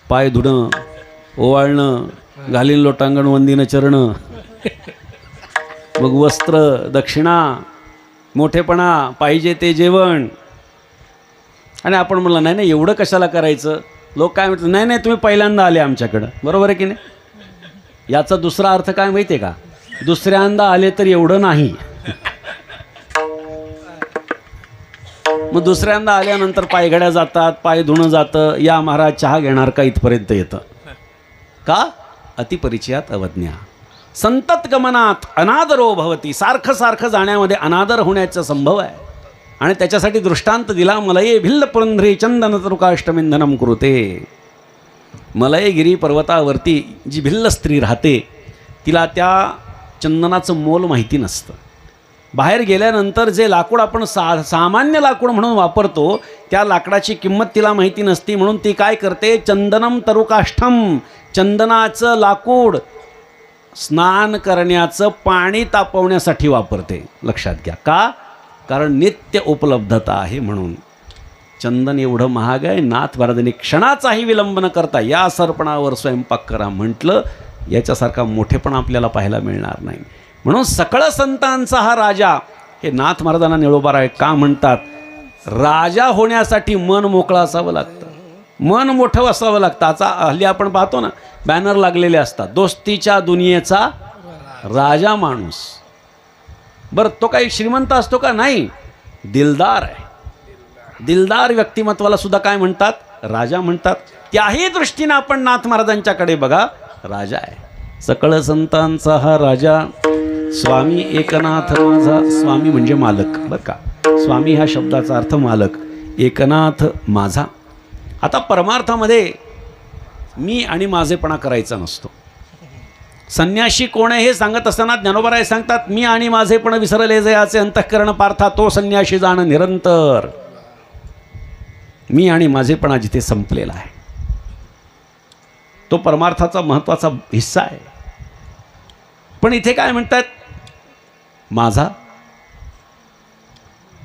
पाय धुणं, ओवाळणं, घालीन लोटांगण वंदीनं चरणं, मग वस्त्र, दक्षिणा, मोठेपणा, पाहिजे ते जेवण. आणि आपण म्हणलं नाही नाही एवढं कशाला करायचं. लोक काय म्हणतात, नाही नाही तुम्ही पहिल्यांदा आले आमच्याकडं. बरोबर आहे की नाही. याचा दुसरा अर्थ काय माहिती आहे का, दुसऱ्यांदा आले तर एवढं नाही. मग दुसऱ्यांदा आल्यानंतर पायघड्या जातात, पाय धुणं जातं, या महाराज चहा घेणार का इथपर्यंत येतं. का, अतिपरिचयात अवज्ञा. संतत गमनात अनादरो भवती. सारखं सारखं जाण्यामध्ये अनादर होण्याचा संभव आहे. आणि त्याच्यासाठी दृष्टांत दिला, मलये भिल्ल पुरंध्री चंदन तरुकाष्टमिंधनम कुरुते. मलयगिरी पर्वतावरती जी भिल्ल स्त्री राहते तिला त्या चंदनाचं मोल माहिती नसतं. बाहेर गेल्यानंतर जे लाकूड आपण सामान्य लाकूड म्हणून वापरतो त्या लाकडाची किंमत तिला माहिती नसती. म्हणून ती काय करते, चंदनम तरुकाष्ठम, चंदनाचं लाकूड स्नान करण्याचं पाणी तापवण्यासाठी वापरते. लक्षात घ्या. का, कारण नित्य उपलब्धता आहे म्हणून. चंदन एवढं महाग आहे, नाथ महाराजांनी क्षणाचाही विलंब न करता या सरपणावर स्वयंपाक करा म्हटलं. याच्यासारखा मोठेपणा आपल्याला पाहायला मिळणार नाही. म्हणून सकळ संतांचा हा राजा, हे नाथ महाराजांना निळोबाराय का म्हणतात, राजा होण्यासाठी मन मोकळं असावं लागतं, मन मोठं असावं लागतं. आता हल्ली आपण पाहतो ना बॅनर लागलेले असतात, दोस्तीच्या दुनियेचा राजा माणूस. बरं, तो काही श्रीमंत असतो का, नाही, दिलदार आहे. दिलदार व्यक्तिमत्वाला सुद्धा काय म्हणतात, राजा म्हणतात. त्याही दृष्टीने आपण नाथ महाराजांच्याकडे बघा, राजा आहे. सकळ संतांचा हा राजा स्वामी एकनाथ माझा. स्वामी म्हणजे मालक बरं का. स्वामी ह्या शब्दाचा अर्थ मालक, एकनाथ माझा. आता परमार्थामध्ये मी आणि माझेपणा करायचा नसतो. संन्याशी कोण आहे हे सांगत असताना ज्ञानोबाराय सांगतात, मी आणि माझेपण विसरले जयाचे अंतःकरण पार्था, तो संन्याशी जाणं निरंतर. मी आणि माझेपणा जिथे संपलेला आहे तो परमार्थाचा महत्त्वाचा हिस्सा आहे. पण इथे काय म्हणतात, माझा.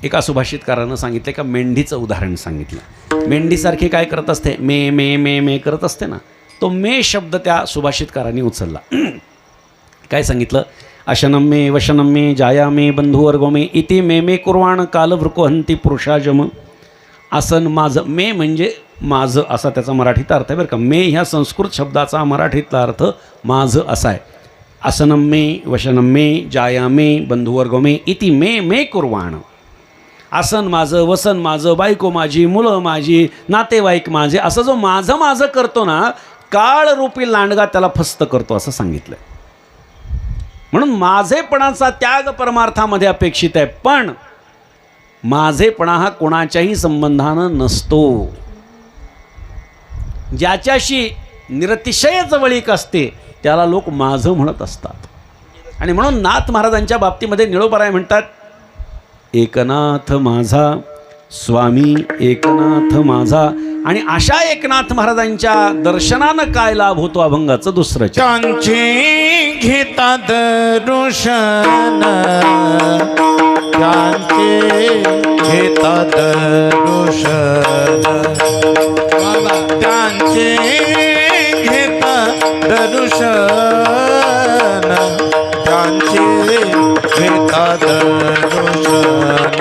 एका सुभाषितकारानं सांगितलं, का मेंढीचं उदाहरण सांगितलं. मेंढीसारखी काय करत असते, मे मे मे मे करत असते ना. तो मे शब्द त्या सुभाषितकारांनी उचलला. काय सांगितलं, अशनम मे वशनम मे जाया मे बंधुवर्गो मे इति मे मे कुर्वाण कालवृकोहंती पुरुषाजम. आसन माझं, मे म्हणजे माझं असा त्याचा मराठीत अर्थ आहे बरं का. मे ह्या संस्कृत शब्दाचा मराठीतला अर्थ माझं असा आहे. आसनम मे वशनम मे जाया मे बंधुवर्गो मे इति मे मे कुर्वाण. आसन माझं, वसन माझं, बायको माझी, मुलं माझी, नातेवाईक माझे, असं जो माझं माझं करतो ना, काळरूपी लांडगा त्याला फस्त करतो असं सांगितलं. म्हणून माझेपणाचा त्याग परमार्थामध्ये अपेक्षित आहे. पण माझेपणा हा कोणाच्याही संबंधानं नसतो. ज्याच्याशी निरतिशय जवळीक असते त्याला लोक माझं म्हणत असतात. आणि म्हणून नाथ महाराजांच्या बाबतीमध्ये निळोबाराय म्हणतात, एकनाथ माझा स्वामी एकनाथ माझा. आणि अशा एकनाथ महाराजांच्या दर्शनानं काय लाभ होतो, अभंगाचं दुसरं. त्यांचे घेता दर्शन, त्यांचे घेता दर्शन, त्यांचे घेता दर्शन, त्यांचे घेता दर्शन.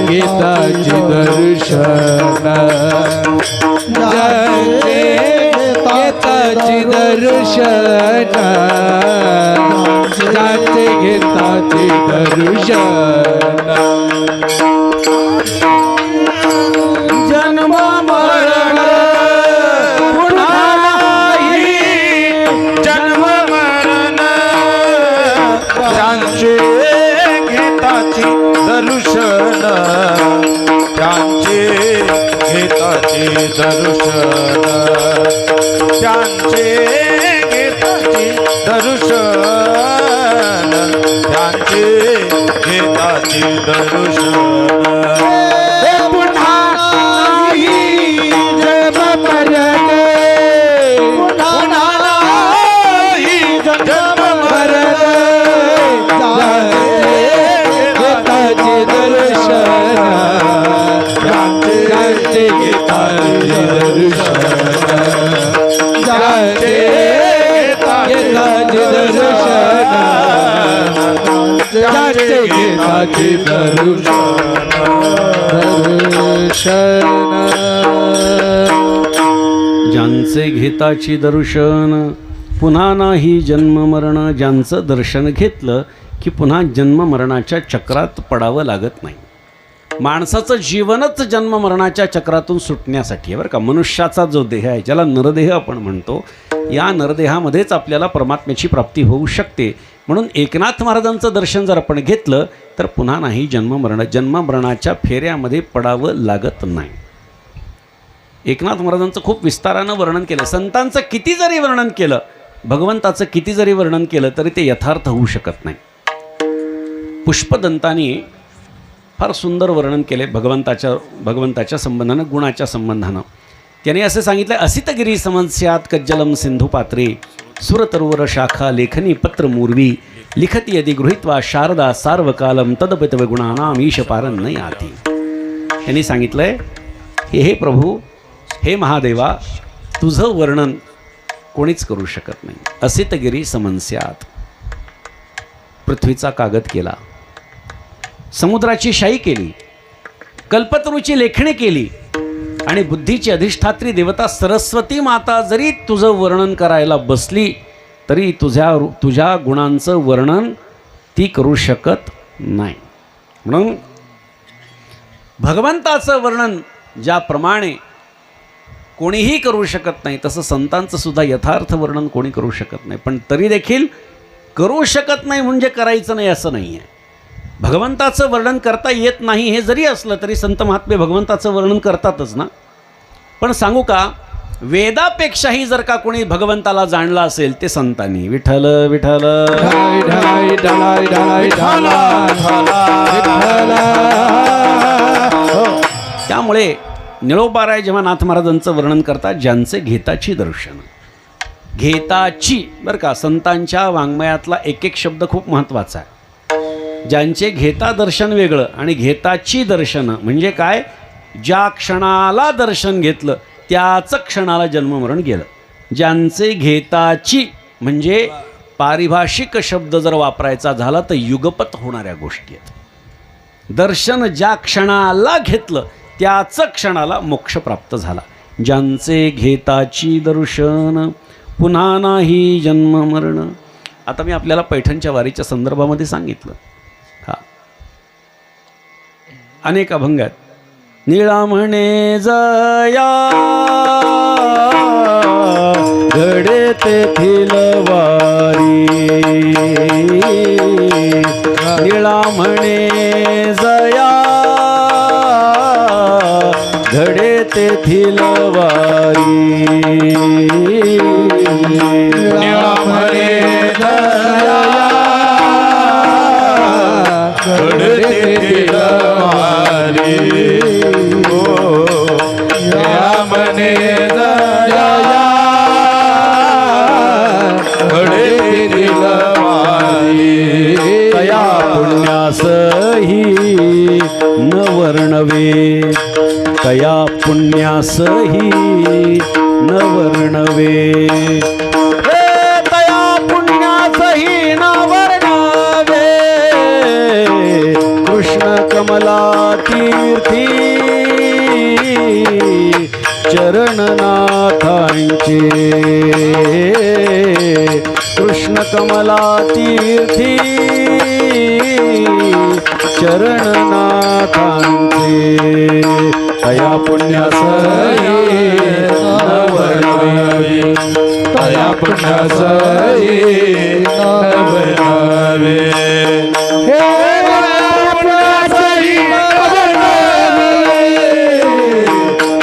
गीताची दर्शन ज्यांचे गीताची दर्शन ज्यांचे गीताची दर्शन जन्म मरण पुन्हा नाही जन्म मरण ज्यांचे गीताची दर्शन ज्यांचे गीताची दर्शन ज्यांचे गीताची दर्शन ज्यांचे गीताची दर्शन पुन्हा नाही जन्म मरण पुन्हा नाही जन्म मरण गीताची दर्शन ज्यांचे गीताची दर्शन ज्यांचे गीताची दर्शन ज्यांचे गीताची ज्यांचे घेताची दर्शन पुन्हा नाही जन्म मरण ज्यांचं दर्शन घेतलं की पुन्हा जन्म मरणाच्या चक्रात पडावं लागत नाही. माणसाचं जीवनच जन्म मरणाच्या चक्रातून सुटण्यासाठी आहे बरं का. मनुष्याचा जो देह आहे ज्याला नरदेह आपण म्हणतो या नरदेहामध्येच आपल्याला परमात्म्याची प्राप्ती होऊ शकते. म्हणून एकनाथ महाराजांचं दर्शन जर आपण घेतलं तर पुन्हा नाही जन्म मरणाच्या फेऱ्यामध्ये पडावं लागत नाही. एकनाथ महाराजांचं खूप विस्तारानं वर्णन केलं. संतांचं किती जरी वर्णन केलं भगवंताचं किती जरी वर्णन केलं तरी ते यथार्थ होऊ शकत नाही. पुष्पदंतानी फार सुंदर वर्णन केले भगवंताच्या संबंधानं गुणाच्या संबंधानं. त्याने असे सांगितलं असितगिरी समस्यात कज्जलम सिंधू पात्रे सुरतरुवर शाखा लेखनी पत्र मूर्वी लिखती यदि गृहीत्वा शारदा सार्वकालम तदपितव गुणानाम ईश पारन न याती. त्यांनी सांगितलंय हे प्रभू हे महादेवा तुझं वर्णन कोणीच करू शकत नाही. असितगिरी समस्यात पृथ्वीचा कागद केला, समुद्राची शाई केली, कल्पतरूची लेखणी केली आणि बुद्धीची अधिष्ठात्री देवता सरस्वती माता जरी तुझं वर्णन करायला बसली तरी तुझ्या गुणांचं वर्णन ती करू शकत नाही. म्हणून भगवंताचं वर्णन ज्याप्रमाणे कोणीही करू शकत नाही तसं संतांचं सुद्धा यथार्थ वर्णन कोणी करू शकत नाही. पण तरी देखील करू शकत नाही म्हणजे करायचं नाही असं नाही आहे. भगवंताचं वर्णन करता येत नाही हे जरी असलं तरी संत महात्मे भगवंताचं वर्णन करतातच ना. पण सांगू का वेदापेक्षाही जर का कोणी भगवंताला जाणलं असेल ते संतांनी. विठ्ठल विठ्ठल त्यामुळे निळोबाराय जेव्हा नाथ महाराजांचं वर्णन करतात ज्यांचे घेताची दर्शन घेताची बरं का संतांच्या वाङ्मयातला एक एक शब्द खूप महत्त्वाचा आहे. ज्यांचे घेता दर्शन वेगळं आणि घेताची दर्शन म्हणजे काय ज्या क्षणाला दर्शन घेतलं त्याच क्षणाला जन्ममरण गेलं. ज्यांचे घेताची म्हणजे पारिभाषिक शब्द जर वापरायचा झाला तर युगपत होणाऱ्या गोष्टी आहेत. दर्शन ज्या क्षणाला घेतलं त्याच क्षणाला मोक्ष प्राप्त झाला. ज्यांचे घेताची दर्शन पुन्हा नाही जन्म मरण. आता मी आपल्याला पैठणच्या वारीच्या संदर्भामध्ये सांगितलं. हा अनेक अभंग आहेत. निळा म्हणे जया घडे तेथील वारी निळा म्हणे जया घडे तेथील वारी निळा म्हणे जया घडे तेथील वारी मने दया घडे दिलवारी तया पुण्यासही न वर्णवे तया पुण्यासही न वर्णवे तया पुण्यासही न वर्णवे कृष्ण कमला तीर्थी चरणनाथांचे कृष्ण कमला तीर्थी चरणनाथांचे तया पुण्यासही नवनवे तया पुण्यासही नवनवे हे पुण्यासही नवनवे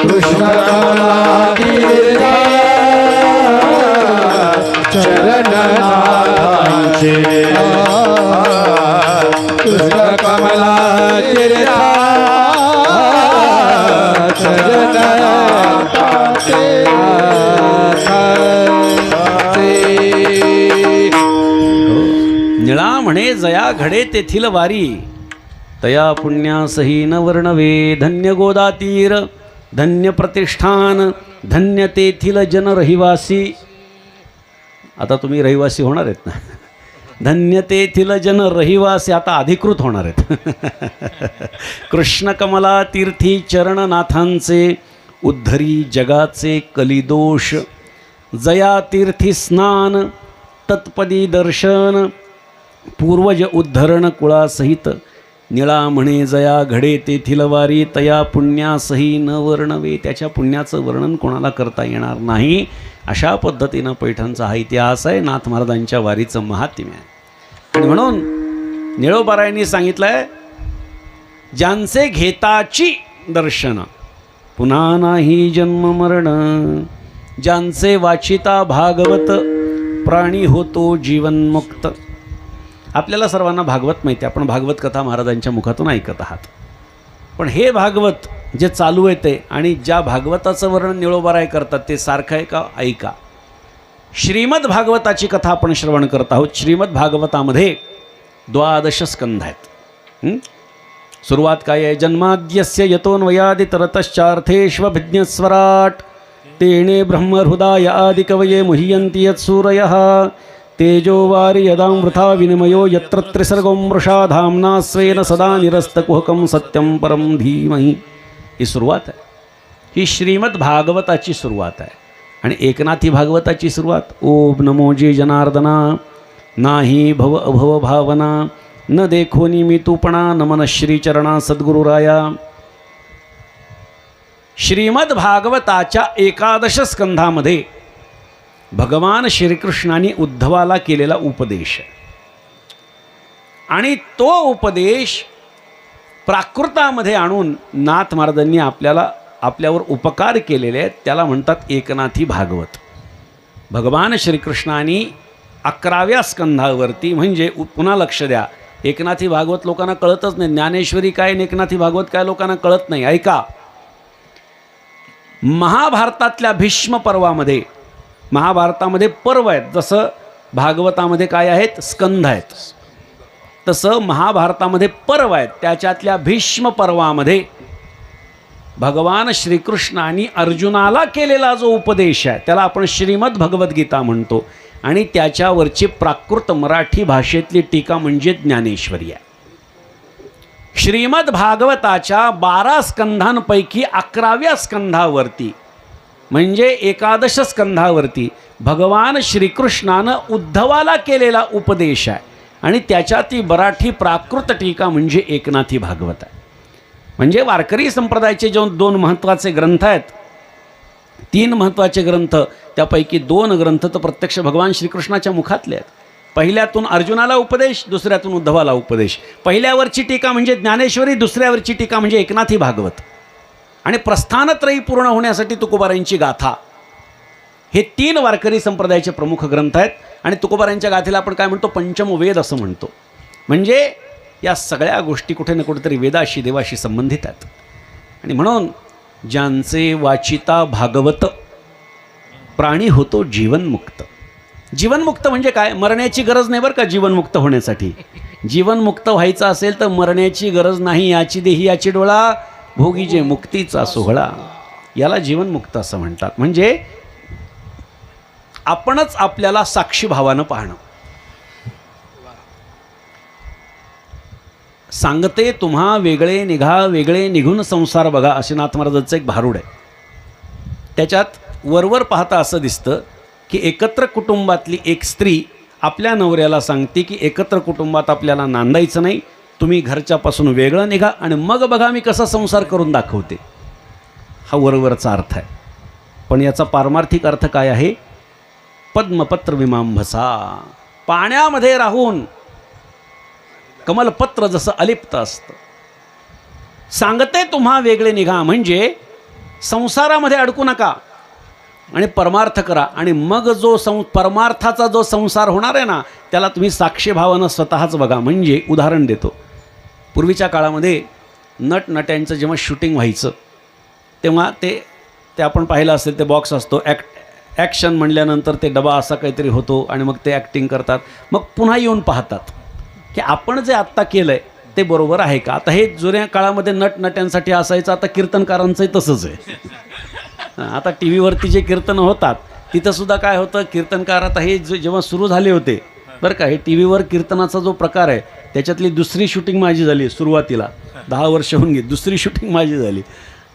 कृष्ण कमला तीर्थ चरणनाथांचे कृष्ण कमला तीर्थ निळा म्हणे जया घडे तेथील वारी तया पुण्यासही न वर्णवे धन्य गोदातीर धन्य प्रतिष्ठान धन्य तेथील जन रहिवासी. आता तुम्ही रहिवासी होणार आहेत ना. धन्य तेथील जन रहिवासी आता अधिकृत होणार आहेत. कृष्ण कमला तीर्थी चरणनाथांचे उद्धरी जगाचे कलिदोष जया तीर्थी स्नान तत्पदी दर्शन पूर्वज उद्धरण कुळासहित निळा म्हणे जया घडे तेथील वारी तया पुण्यासही न वर्णवे. त्याच्या पुण्याचं वर्णन कोणाला करता येणार नाही. अशा पद्धतीनं पैठणचा हा इतिहास आहे. नाथ महाराजांच्या वारीचं महात्म्य आहे. आणि म्हणून निळोबारायांनी सांगितलं आहे ज्यांचे घेताची दर्शन पुन्हा नाही जन्म मरण ज्यांचे वाचिता भागवत प्राणी होतो जीवनमुक्त. आपल्याला सर्वांना भागवत माहिती आहे. आपण भागवत कथा महाराजांच्या मुखातून ऐकत आहात. पण हे भागवत जे चालू आहे ते आणि ज्या भागवताचं वर्णन निळोबाराय करतात ते सारखं आहे का? ऐका. श्रीमद भागवताची कथा आपण श्रवण करत आहोत. श्रीमद भागवतामध्ये 12 स्कंध आहेत. सुरुवात काय आहे? जन्माद्यस्य यतोन्वयादितरतश्चार्थेष्वभिज्ञस्वराट तेणे ब्रह्महृदाय आदिकवये मुह्यन्ति यत्सूरयः तेजो वारि यदामृथा विनिमयो यत्र त्रिसर्गो मृषा धाम्ना स्वेन सदा निरस्तकुहकं सत्यं परं धीमहि. ही सुरुवात आहे. ही श्रीमद भागवताची सुरुवात आहे. आणि एकनाथी भागवताची सुरुवात ओम नमो जे जनार्दना नाही भव अभव भावना न देखोनी मी तूपणा नमन श्रीचरणा सद्गुरुराया. श्रीमद भागवताच्या 11 स्कंधामध्ये भगवान श्रीकृष्णाने उद्धवाला केलेला उपदेश आणि तो उपदेश प्राकृतामध्ये आणून नाथ महाराजांनी आपल्यावर उपकार केलेले आहेत. त्याला म्हणतात एकनाथी भागवत. भगवान श्रीकृष्णाने 11व्या स्कंधावरती म्हणजे पुन्हा लक्ष द्या एकनाथी भागवत लोकांना कळतच नाही. ज्ञानेश्वरी काय आणि एकनाथी भागवत काय लोकांना कळत नाही. ऐका. महाभारतातल्या भीष्म पर्वामध्ये महाभारतामध्ये पर्व आहेत. जसं भागवतामध्ये काय आहेत? स्कंध आहेत. तसं महाभारतामध्ये पर्व आहेत. त्याच्यातल्या भीष्म पर्वामध्ये भगवान श्रीकृष्णाने अर्जुनाला केलेला जो उपदेश आहे त्याला आपण श्रीमद भगवद्गीता म्हणतो. आणि त्याच्यावरची प्राकृत मराठी भाषेतली टीका म्हणजे ज्ञानेश्वरी आहे. श्रीमद भागवताच्या 12 स्कंधांपैकी 11व्या स्कंधावरती म्हणजे 11 स्कंधावरती भगवान श्रीकृष्णानं उद्धवाला केलेला उपदेश आहे. आणि त्याच्याती मराठी प्राकृत टीका म्हणजे एकनाथी भागवत आहे. म्हणजे वारकरी संप्रदायाचे जे 2 महत्त्वाचे ग्रंथ आहेत 3 महत्त्वाचे ग्रंथ त्यापैकी 2 ग्रंथ तर प्रत्यक्ष भगवान श्रीकृष्णाच्या मुखातले आहेत. पहिल्यातून अर्जुनाला उपदेश दुसऱ्यातून उद्धवाला उपदेश. पहिल्यावरची टीका म्हणजे ज्ञानेश्वरी दुसऱ्यावरची टीका म्हणजे एकनाथी भागवत. आणि प्रस्थानत्रयी पूर्ण होण्यासाठी तुकोबारायांची गाथा हे 3 वारकरी संप्रदायाचे प्रमुख ग्रंथ आहेत. आणि तुकोबारायांच्या गाथेला आपण काय म्हणतो? पंचमवेद असं म्हणतो. म्हणजे या सगळ्या गोष्टी कुठे ना कुठेतरी वेदाशी देवाशी संबंधित आहेत. आणि म्हणून ज्यांचे वाचिता भागवत प्राणी होतो जीवनमुक्त. जीवनमुक्त म्हणजे काय? मरण्याची गरज नाही बरं का जीवनमुक्त होण्यासाठी. जीवनमुक्त व्हायचं असेल तर मरण्याची गरज नाही. याची देही याची डोळा भोगी जे मुक्तीचा सोहळा याला जीवनमुक्त असं म्हणतात. म्हणजे आपणच आपल्याला साक्षी भावानं पाहणं. सांगते तुम्हा वेगळे निघा वेगळे निघून संसार बघा, असे नाथ महाराजांचं एक भारूड आहे. त्याच्यात वरवर पाहता असं दिसतं की एकत्र कुटुंबातली एक स्त्री आपल्या नवऱ्याला सांगते की एकत्र कुटुंबात आपल्याला नांदायचं नाही, तुम्ही घरच्यापासून वेगळं निघा आणि मग बघा मी कसा संसार करून दाखवते. हा वरवरचा अर्थ आहे. पण याचा पारमार्थिक अर्थ काय आहे? पद्मपत्र विमांभसा, पाण्यामध्ये राहून कमलपत्र जसं अलिप्त असतं. सांगते तुम्हा वेगळे निघा म्हणजे संसारामध्ये अडकू नका आणि परमार्थ करा, आणि मग जो परमार्थाचा जो संसार होणार आहे ना त्याला तुम्ही साक्षीभावानं स्वतःच बघा. म्हणजे उदाहरण देतो, पूर्वीच्या काळामध्ये नटनट्यांचं जेव्हा शूटिंग व्हायचं तेव्हा ते आपण पाहिलं असेल, ते बॉक्स असतो, ॲक्शन म्हणल्यानंतर ते डबा असा काहीतरी होतो आणि मग ते ॲक्टिंग करतात, मग पुन्हा येऊन पाहतात की आपण जे आत्ता केलं आहे ते बरोबर आहे का. आता हे जुन्या काळामध्ये नटनट्यांसाठी असायचं, आता कीर्तनकारांचंही तसंच आहे. आता टी व्हीवरती जे कीर्तनं होतात तिथंसुद्धा काय होतं, कीर्तनकार आता हे जेव्हा सुरू झाले होते बरं का, हे टी व्हीवर कीर्तनाचा जो प्रकार आहे त्याच्यातली दुसरी शूटिंग माझी झाली. सुरुवातीला 10 वर्ष होऊन गेली, दुसरी शूटिंग माझी झाली.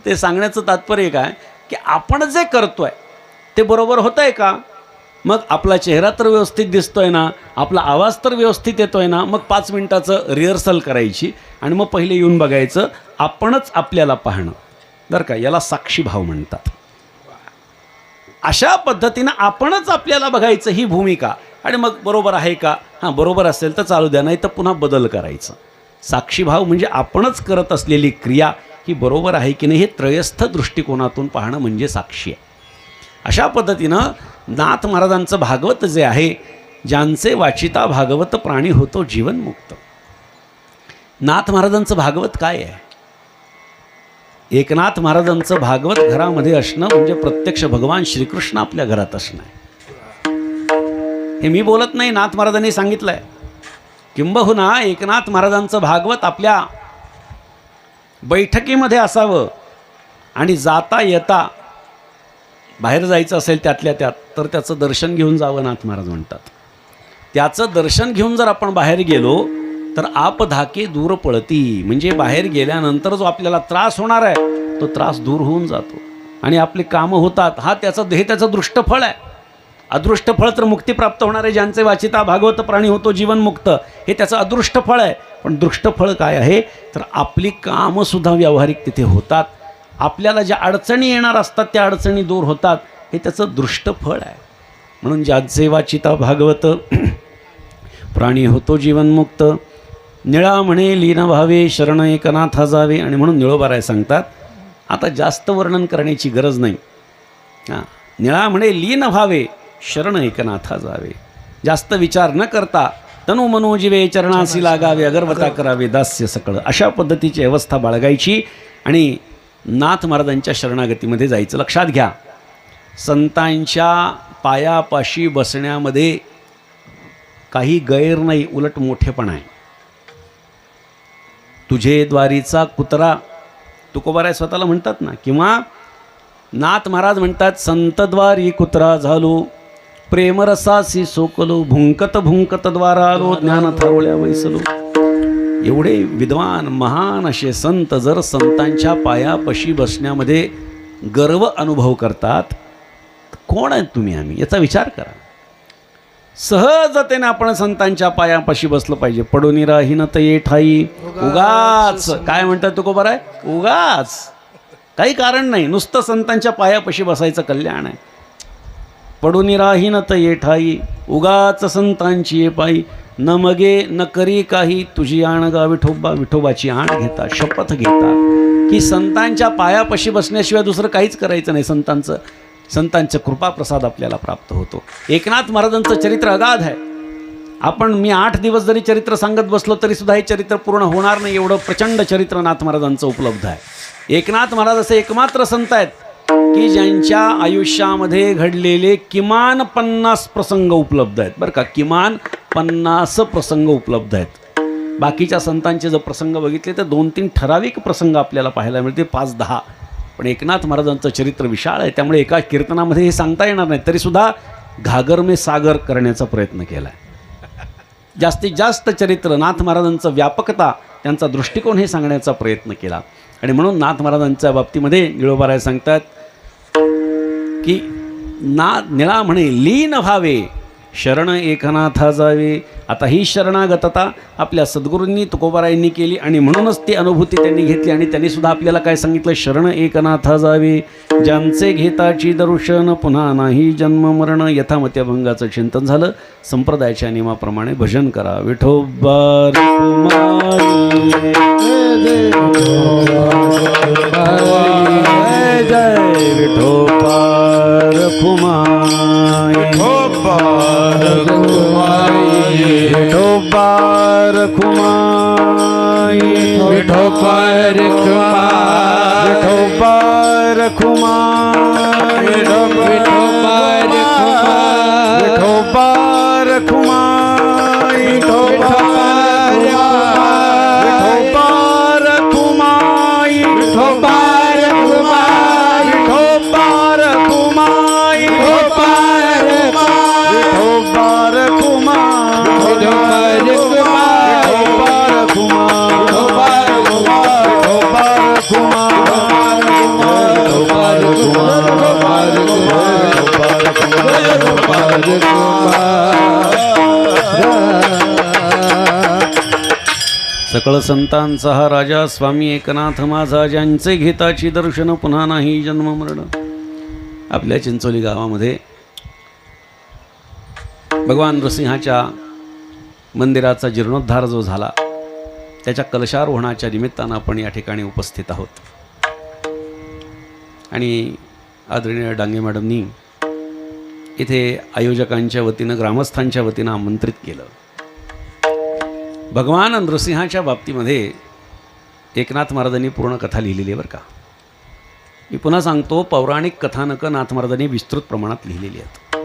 ते सांगण्याचं तात्पर्य काय की आपण जे करतो आहे ते बरोबर होतं आहे का. मग आपला चेहरा तर व्यवस्थित दिसतोय ना, आपला आवाज तर व्यवस्थित येतोय ना, मग 5 मिनिटाचं रिहर्सल करायची आणि मग पहिले येऊन बघायचं, आपणच आपल्याला पाहणं बरं का, याला साक्षीभाव म्हणतात. अशा पद्धतीनं आपणच आपल्याला बघायचं ही भूमिका, आणि मग बरोबर आहे का, हां बरोबर असेल तर चालू द्या, नाही तर पुन्हा बदल करायचं. साक्षीभाव म्हणजे आपणच करत असलेली क्रिया ही बरोबर आहे की नाही हे त्रयस्थ दृष्टिकोनातून पाहणं म्हणजे साक्षी आहे. अशा पद्धतीनं नाथ महाराजांचं भागवत जे आहे, ज्यांचे वाचिता भागवत प्राणी होतो जीवनमुक्त. नाथ महाराजांचं भागवत काय आहे? एकनाथ महाराजांचं भागवत घरामध्ये असणं म्हणजे प्रत्यक्ष भगवान श्रीकृष्ण आपल्या घरात असणं आहे. हे मी बोलत नाही, नाथ महाराजांनी सांगितलं आहे. किंबहुना एकनाथ महाराजांचं भागवत आपल्या बैठकीमध्ये असावं, आणि जाता येता बाहेर जायचं असेल त्यातल्या त्यात तर त्याचं दर्शन घेऊन जावं, नाथ महाराज म्हणतात. त्याचं दर्शन घेऊन जर आपण बाहेर गेलो तर आप धाके दूर पळती, म्हणजे बाहेर गेल्यानंतर जो आपल्याला त्रास होणार आहे तो त्रास दूर होऊन जातो आणि आपली कामं होतात. हे त्याचं दृष्टफळ आहे. अदृष्टफळ तर मुक्ती प्राप्त होणार आहे, ज्यांचे वाचिता भागवत प्राणी होतो जीवनमुक्त, हे त्याचं अदृष्टफळ आहे. पण दृष्टफळ काय आहे तर आपली कामंसुद्धा व्यावहारिक तिथे होतात, आपल्याला ज्या अडचणी येणार असतात त्या अडचणी दूर होतात, हे त्याचं दृष्टफळ आहे. म्हणून ज्यांचे वाचिता भागवत प्राणी होतो जीवनमुक्त, निळा म्हणे लीन व्हावे शरण एकनाथा जावे. आणि म्हणून निळोबाराय सांगतात, आता जास्त वर्णन करण्याची गरज नाही. निळा म्हणे लीन व्हावे शरण एकनाथा जावे, जास्त विचार न करता तनु मनो जीवे चरणासी लागावे, अगरवता करावे दास्य सकळ. अशा पद्धतीची अवस्था बाळगायची आणि नाथ महाराजांच्या शरणागतीमध्ये जायचं. लक्षात घ्या, संतांच्या पायापाशी बसण्यामध्ये काही गैर नाही, उलट मोठेपणा आहे. तुझे द्वारीचा कुत्रा, तुकोबाराय स्वतःला म्हणतात ना, किंवा नाथ महाराज म्हणतात, संतद्वारी कुत्रा झालो प्रेमरसासी सोकलो, भुंकत भुंकत द्वारा आलो ज्ञान थारोळ्या वैसलो. एवढे विद्वान महान असे संत जर संतांच्या पायापाशी बसण्यामध्ये गर्व अनुभव करतात, कोण आहेत तुम्ही आम्ही, याचा विचार करा. सहजतेने आपण संतांच्या पायापाशी बसलं पाहिजे. पडोनी राहीन तये ठाई उगाच, काय म्हणतात तुकोबाराय, उगाच काही कारण नाही, नुसतं संतांच्या पायापाशी बसायचं कल्याण आहे. पडोनी राहीन तये ठाई उगाच संतांची ये पायी, न मगे न करी काही तुझी आण गा विठोबा. विठोबाची आण घेता, शपथ घेता की संतांच्या पायापाशी बसण्याशिवाय दुसरं काहीच करायचं नाही. संतांचं कृपाप्रसाद आपल्याला प्राप्त होतो. एकनाथ महाराजांचं चरित्र अगाध आहे. मी 8 दिवस जरी चरित्र सांगत बसलो तरी सुद्धा हे चरित्र पूर्ण होणार नाही, एवढं प्रचंड चरित्र नाथ महाराजांचं उपलब्ध आहे. एकनाथ महाराज असे एकमात्र संत आहेत की ज्यांच्या आयुष्यामध्ये घडलेले किमान 50 प्रसंग उपलब्ध आहेत. बरं का, किमान 50 प्रसंग उपलब्ध आहेत. बाकीच्या संतांचे जर प्रसंग बघितले तर 2-3 ठराविक प्रसंग आपल्याला पाहायला मिळते, 5-10. पण एकनाथ महाराजांचं चरित्र विशाळ आहे, त्यामुळे एका कीर्तनामध्ये हे सांगता येणार नाही. तरीसुद्धा घागर में सागर करण्याचा प्रयत्न केला आहे. जास्तीत जास्त चरित्र नाथ महाराजांचं व्यापकता त्यांचा दृष्टिकोन हे सांगण्याचा प्रयत्न केला. आणि म्हणून नाथ महाराजांच्या बाबतीमध्ये निळोबाराय सांगतात की निळा म्हणे लीन व्हावे, शरण एकनाथा जावे. आता ही शरणागतता आपल्या सद्गुरूंनी तुकोबारायांनी केली आणि म्हणूनच ती अनुभूती त्यांनी घेतली. आणि त्यांनी सुद्धा आपल्याला काय सांगितलं, शरण एकनाथा जावे, ज्यांचे घेताची दर्शन पुन्हा नाही जन्म मरण. यथामती अभंगाचं चिंतन झालं. संप्रदायाच्या नियमाप्रमाणे भजन करा. विठोबा जय विठोबार खुमाई, विठोबार खुमाई, विठोबार खुमाई, विठोबार खुमाई, विठोबार खुमाई, विठोबार खुमाई, विठोबार खुमाई, विठोबार खुमाई, विठोबार खुमाई, विठोबार खुमाई, विठोबार सकळ संतांचा हा राजा स्वामी एकनाथ माझा, ज्यांचे घेताची दर्शन पुन्हा नाही जन्म मरण. आपल्या चिंचोली गावामध्ये भगवान नृसिंहाच्या मंदिराचा जीर्णोद्धार जो झाला त्याच्या कलशारोहणाच्या निमित्तानं आपण या ठिकाणी उपस्थित आहोत. आणि आदरणीय डांगे मॅडमनी इथे आयोजकांच्या वतीनं ग्रामस्थांच्या वतीनं आमंत्रित केलं. भगवान नृसिंहाच्या बाबतीमध्ये एकनाथ महाराजांनी पूर्ण कथा लिहिलेली आहे बरं का. मी पुन्हा सांगतो, पौराणिक कथानकं नाथ महाराजांनी विस्तृत प्रमाणात लिहिलेली आहेत.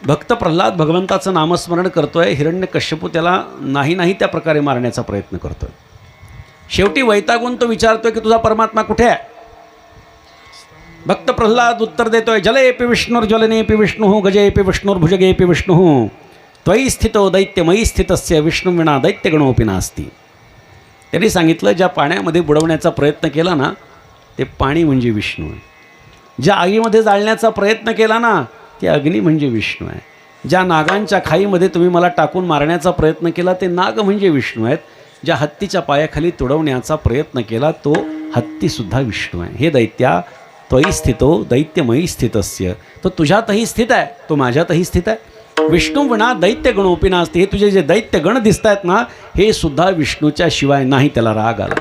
भक्त प्रल्हाद भगवंताचं नामस्मरण करतोय, हिरण्यकश्यपू त्याला नाही त्या प्रकारे मारण्याचा प्रयत्न करतोय. शेवटी वैतागून तो विचारतोय की तुझा परमात्मा कुठे आहे. भक्त प्रल्हाद उत्तर देतोय, जलेपि विष्णुर्ज्वलनेपि विष्णुः, गजेपि विष्णुर्भुजगेपि विष्णुः, त्वयि स्थितो दैत्यमयी स्थितस्य विष्णू विना दैत्यगणोपि नास्ति. त्यांनी सांगितलं, ज्या पाण्यामध्ये बुडवण्याचा प्रयत्न केला ना ते पाणी म्हणजे विष्णू आहे. ज्या आगीमध्ये जाळण्याचा प्रयत्न केला ना ते अग्नी म्हणजे विष्णू आहे. ज्या नागांच्या खाईमध्ये तुम्ही मला टाकून मारण्याचा प्रयत्न केला ते नाग म्हणजे विष्णू आहेत. ज्या हत्तीच्या पायाखाली तुडवण्याचा प्रयत्न केला तो हत्तीसुद्धा विष्णू आहे. हे दैत्या त्वयि स्थितो दैत्यमयी स्थितस्य, तो तुझ्यातही स्थित आहे, तो माझ्यातही स्थित आहे. विष्णू विना दैत्यगणोपि नास्ति. हे तुझे जे दैत्यगण दिसत आहेत ना हे सुद्धा विष्णूच्या शिवाय नाही. त्याला राग आला,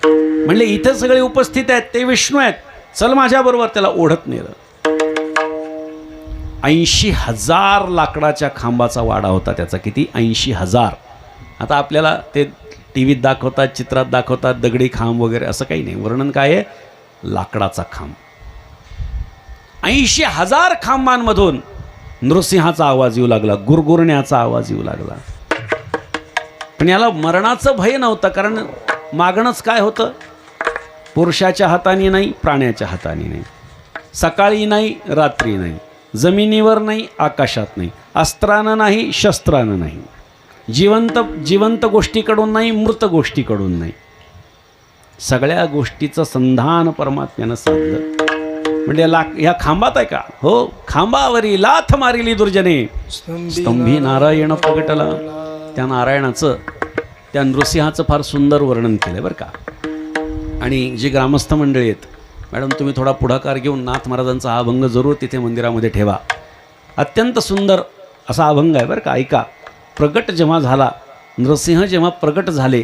म्हणले इथे सगळे उपस्थित आहेत ते विष्णू आहेत, चल माझ्याबरोबर. त्याला ओढत नेलं. 80,000 लाकडाच्या खांबाचा वाडा होता त्याचा. किती? 80,000. आता आपल्याला ते टी व्हीत दाखवतात, चित्रात दाखवतात दगडी खांब वगैरे, असं काही नाही. वर्णन काय आहे? लाकडाचा खांब. 80,000 खांबांमधून नृसिंहाचा आवाज येऊ लागला, गुरगुरण्याचा आवाज येऊ लागला. पण याला मरणाचं भय नव्हतं, कारण मागणंच काय होतं? पुरुषाच्या हाताने नाही, प्राण्याच्या हाताने नाही, सकाळी नाही, रात्री नाही, जमिनीवर नाही, आकाशात नाही, अस्त्रानं नाही, शस्त्रानं नाही, जिवंत गोष्टीकडून नाही, मृत गोष्टीकडून नाही, सगळ्या गोष्टीचं संधान परमात्म्यानं साधलं. म्हणजे ह्या खांबात आहे का? हो, खांबावरी लाथ मारिली दुर्जने, स्तंभी नारायण प्रगटला. त्या नारायणाचं, त्या नृसिंहाचं फार सुंदर वर्णन केलं बरं का. आणि जी ग्रामस्थ मंडळी आहेत, मॅडम तुम्ही थोडा पुढाकार घेऊन नाथ महाराजांचा हा अभंग जरूर तिथे मंदिरामध्ये ठेवा. अत्यंत सुंदर असा अभंग आहे बरं का. ऐका. प्रगट जेव्हा झाला, नृसिंह जेव्हा प्रगट झाले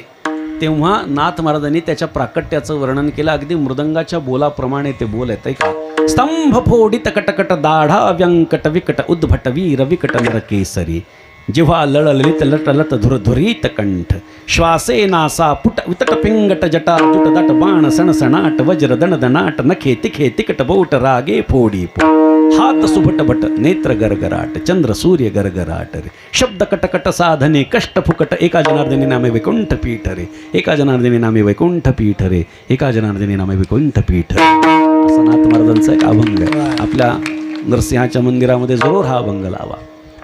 तेव्हा नाथ महाराजांनी त्याच्या प्राकट्याचं वर्णन केलं. अगदी मृदंगाच्या बोलाप्रमाणे ते बोल आहेत. ऐका. स्तंभ फोडित कटकट दाढा व्यंकट विकट उद्भट वीर विकट नरकेसरी, जिव्हा लळलित लटलत धुरधुरीत कंठ, श्वासे नासा पुट वितट पिंगट जटा जुट दट बाण सणसणाट वज्र दणदणाट, नखे तिखे तिकट बोट रागे फोडी हात सुभट भट नेत्र गरगराट, चंद्र सूर्य गरगराट रे, शब्द कटकट साधने कष्ट फुकट, एका जनार्दनी नामे वैकुंठ पीठ रे, एका जनार्दनी नामे वैकुंठ पीठ रे, एका जनार्दनी नामे वैकुंठ पीठ. असं नाथ महाराजांचा एक अभंग आहे. आपल्या नरसिंहाच्या मंदिरामध्ये जरूर हा अभंग लावा.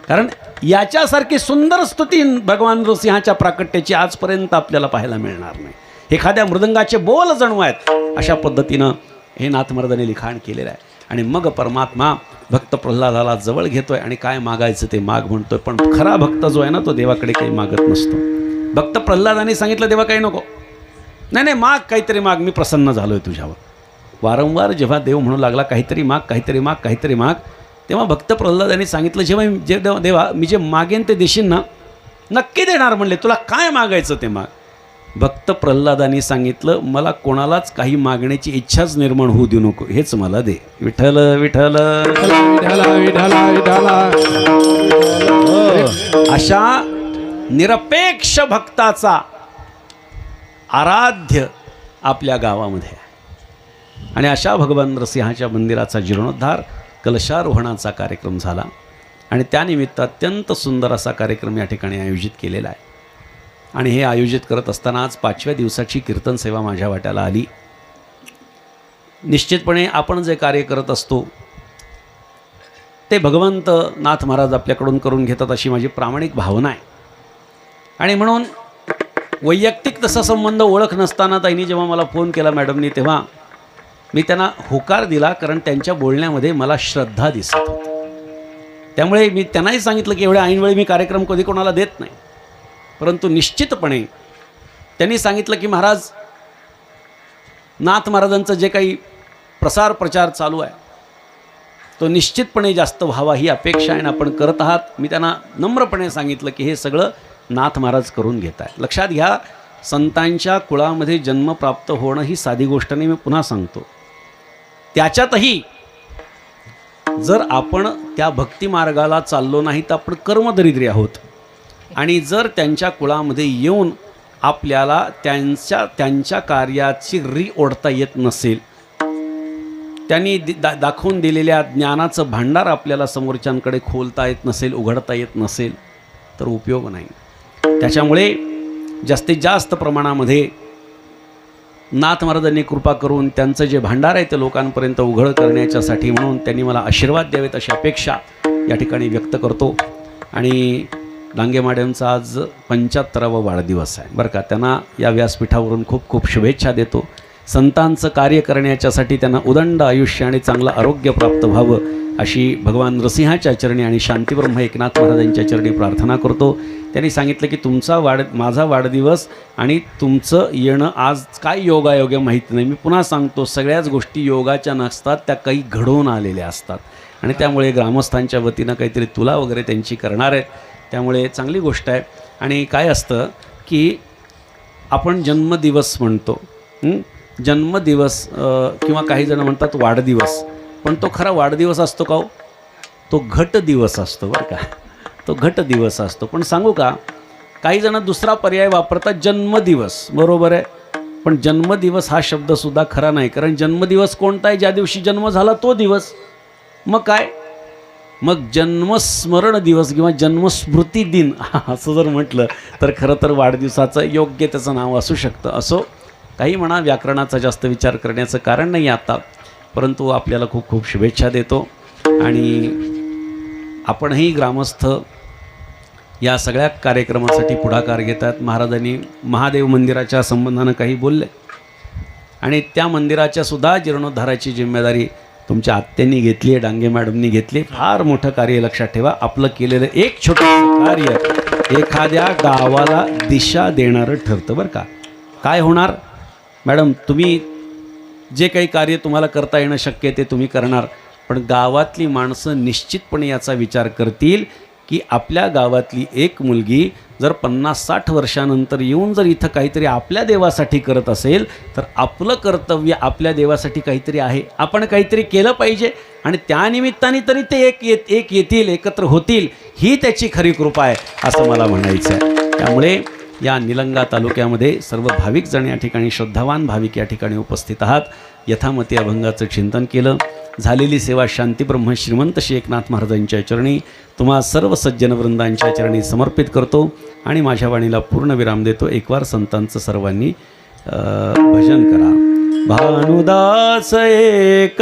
कारण याच्यासारखी सुंदर स्तुती भगवान नृसिंहाच्या प्राकट्याची आजपर्यंत आपल्याला पाहायला मिळणार नाही. एखाद्या मृदंगाचे बोल जणू आहेत अशा पद्धतीनं हे नाथमर्दाने लिखाण केलेलं आहे. आणि मग परमात्मा भक्त प्रल्हादाला जवळ घेतोय आणि काय मागायचं ते माग म्हणतोय. पण खरा भक्त जो आहे ना तो देवाकडे काही मागत नसतो. भक्त प्रल्हादाने सांगितलं देवा काही नको, नाही नाही माग, काहीतरी माग, मी प्रसन्न झालोय तुझ्यावर. वारंवार जेव्हा देव म्हणू लागला काहीतरी माग, काहीतरी माग, काहीतरी माग, तेव्हा भक्त प्रल्हादाने सांगितलं जेव्हा देवा मी जे मागेन ते देशील ना, नक्की देणार म्हणले, तुला काय मागायचं ते माग. भक्त प्रल्हादाने सांगितलं मला कोणालाच काही मागण्याची इच्छाच निर्माण होऊ देऊ नको, हेच मला दे. विठ्ठल विठ्ठल विठ्ठला विठ्ठला विठ्ठला. अशा निरपेक्ष भक्ताचा आराध्य आपल्या गावामध्ये आहे. आणि अशा भगवान नरसिंहाच्या मंदिराचा जीर्णोद्धार कलशारोहणाचा कार्यक्रम झाला आणि त्यानिमित्त अत्यंत सुंदर असा कार्यक्रम या ठिकाणी आयोजित केलेला आहे. आणि हे आयोजित करत असताना आज 5व्या दिवसाची कीर्तन सेवा माझ्या वाट्याला आली. निश्चितपणे आपण जे कार्य करत असतो ते भगवंत नाथ महाराज आपल्याकडून करून घेतात अशी माझी प्रामाणिक भावना आहे. आणि म्हणून वैयक्तिक तसा संबंध ओळख नसताना ताईंनी जेव्हा मला फोन केला मॅडमनी, तेव्हा मी त्यांना होकार दिला, कारण त्यांच्या बोलण्यामध्ये मला श्रद्धा दिसत होती. त्यामुळे मी त्यांनाही सांगितलं की एवढ्या ऐनवेळी मी कार्यक्रम कधी कोणाला देत नाही. परंतु निश्चितपणे त्यांनी सांगितलं की महाराज नाथ महाराजांचं जे काही प्रसार प्रचार चालू आहे तो निश्चितपणे जास्त व्हावा ही अपेक्षा आहे आणि आपण करत आहात. मी त्यांना नम्रपणे सांगितलं की हे सगळं नाथ महाराज करून घेत आहे. लक्षात घ्या, संतांच्या कुळामध्ये जन्म प्राप्त होणं ही साधी गोष्ट नाही. मी पुन्हा सांगतो, त्याच्यातही जर आपण त्या भक्तिमार्गाला चाललो नाही तर आपण कर्मदरिद्री आहोत. आणि जर त्यांच्या कुळामध्ये येऊन आपल्याला त्यांच्या कार्याची री ओढता येत नसेल, त्यांनी दाखवून दिलेल्या ज्ञानाचं भांडार आपल्याला समोरच्यांकडे खोलता येत नसेल, उघडता येत नसेल तर उपयोग नाही. त्याच्यामुळे जास्तीत जास्त प्रमाणामध्ये नाथ महाराजांनी कृपा करून त्यांचं जे भांडार आहे ते लोकांपर्यंत उघड करण्याच्यासाठी म्हणून त्यांनी मला आशीर्वाद द्यावेत अशी अपेक्षा या ठिकाणी व्यक्त करतो. आणि डांगे मॅडमचा आज 75वा वाढदिवस आहे बरं का. त्यांना या व्यासपीठावरून खूप खूप शुभेच्छा देतो. संतांचं कार्य करण्याच्यासाठी त्यांना उदंड आयुष्य आणि चांगलं आरोग्य प्राप्त व्हावं अशी भगवान नरसिंहाच्या चरणी आणि शांतीब्रह्म एकनाथ महाराजांच्या चरणी प्रार्थना करतो. त्यांनी सांगितलं की माझा वाढदिवस आणि तुमचं येणं आज काय योगायोग माहिती नाही. मी पुन्हा सांगतो, सगळ्याच गोष्टी योगाच्या नसतात, त्या काही घडवून आलेल्या असतात. आणि त्यामुळे ग्रामस्थांच्या वतीनं काहीतरी तुला वगैरे त्यांची करणार आहेत. त्यामुळे चांगली गोष्ट आहे. आणि काय असतं की आपण जन्मदिवस म्हणतो, जन्मदिवस किंवा काही जण म्हणतात वाढदिवस, पण तो खरा वाढदिवस असतो का हो? तो घट दिवस असतो बरं का, तो घट दिवस असतो. पण सांगू का, काही जण दुसरा पर्याय वापरतात जन्मदिवस, बरोबर आहे. पण जन्मदिवस हा शब्दसुद्धा खरा नाही, कारण जन्मदिवस कोणता आहे? ज्या दिवशी जन्म झाला तो दिवस. मग काय, मग जन्मस्मरण दिवस किंवा जन्मस्मृती दिन असं जर म्हटलं तर खरं तर वाढदिवसाचं योग्य त्याचं नाव असू शकतं. असो काही म्हणा, व्याकरणाचा जास्त विचार करण्याचं कारण नाही आता. परंतु आपल्याला खूप खूप शुभेच्छा देतो. आणि आपणही ग्रामस्थ या सगळ्या कार्यक्रमासाठी पुढाकार घेतात. महाराजांनी महादेव मंदिराच्या संबंधानं काही बोलले आणि त्या मंदिराच्या सुद्धा जीर्णोद्धाराची जिम्मेदारी तुमच्या आत्यांनी घेतली आहे, डांगे मॅडमनी घेतली. फार मोठं कार्य लक्षात ठेवा. आपलं केलेलं एक छोटं कार्य एखाद्या गावाला दिशा देणारं ठरतं बरं का. काय होणार मॅडम, तुम्ही जे काही कार्य तुम्हाला करता येणं शक्य आहे ते तुम्ही करणार, पण गावातली माणसं निश्चितपणे याचा विचार करतील की आपल्या गावातली एक मुलगी जर 50-60 वर्षानंतर येऊन जर इथं काहीतरी आपल्या देवासाठी करत असेल तर आपलं कर्तव्य आपल्या देवासाठी काहीतरी आहे, आपण काहीतरी केलं पाहिजे. आणि त्यानिमित्ताने तरी ते एक येतील, एकत्र होतील, ही त्याची खरी कृपा आहे असं मला म्हणायचं आहे. त्यामुळे या निलंगा तालुक्यामध्ये सर्व भाविक जण या ठिकाणी, श्रद्धावान भाविक या ठिकाणी उपस्थित आहात. यथामती अभंगाचं चिंतन केलं. झालेली सेवा शांतीब्रह्म श्रीमंत श्री एकनाथ महाराजांच्या चरणी, तुम्हा सर्व सज्जनवृंदांच्या चरणी समर्पित करतो आणि माझ्या वाणीला पूर्ण विराम देतो. एकवार संतांचं सर्वांनी भजन करा. भानुदास एक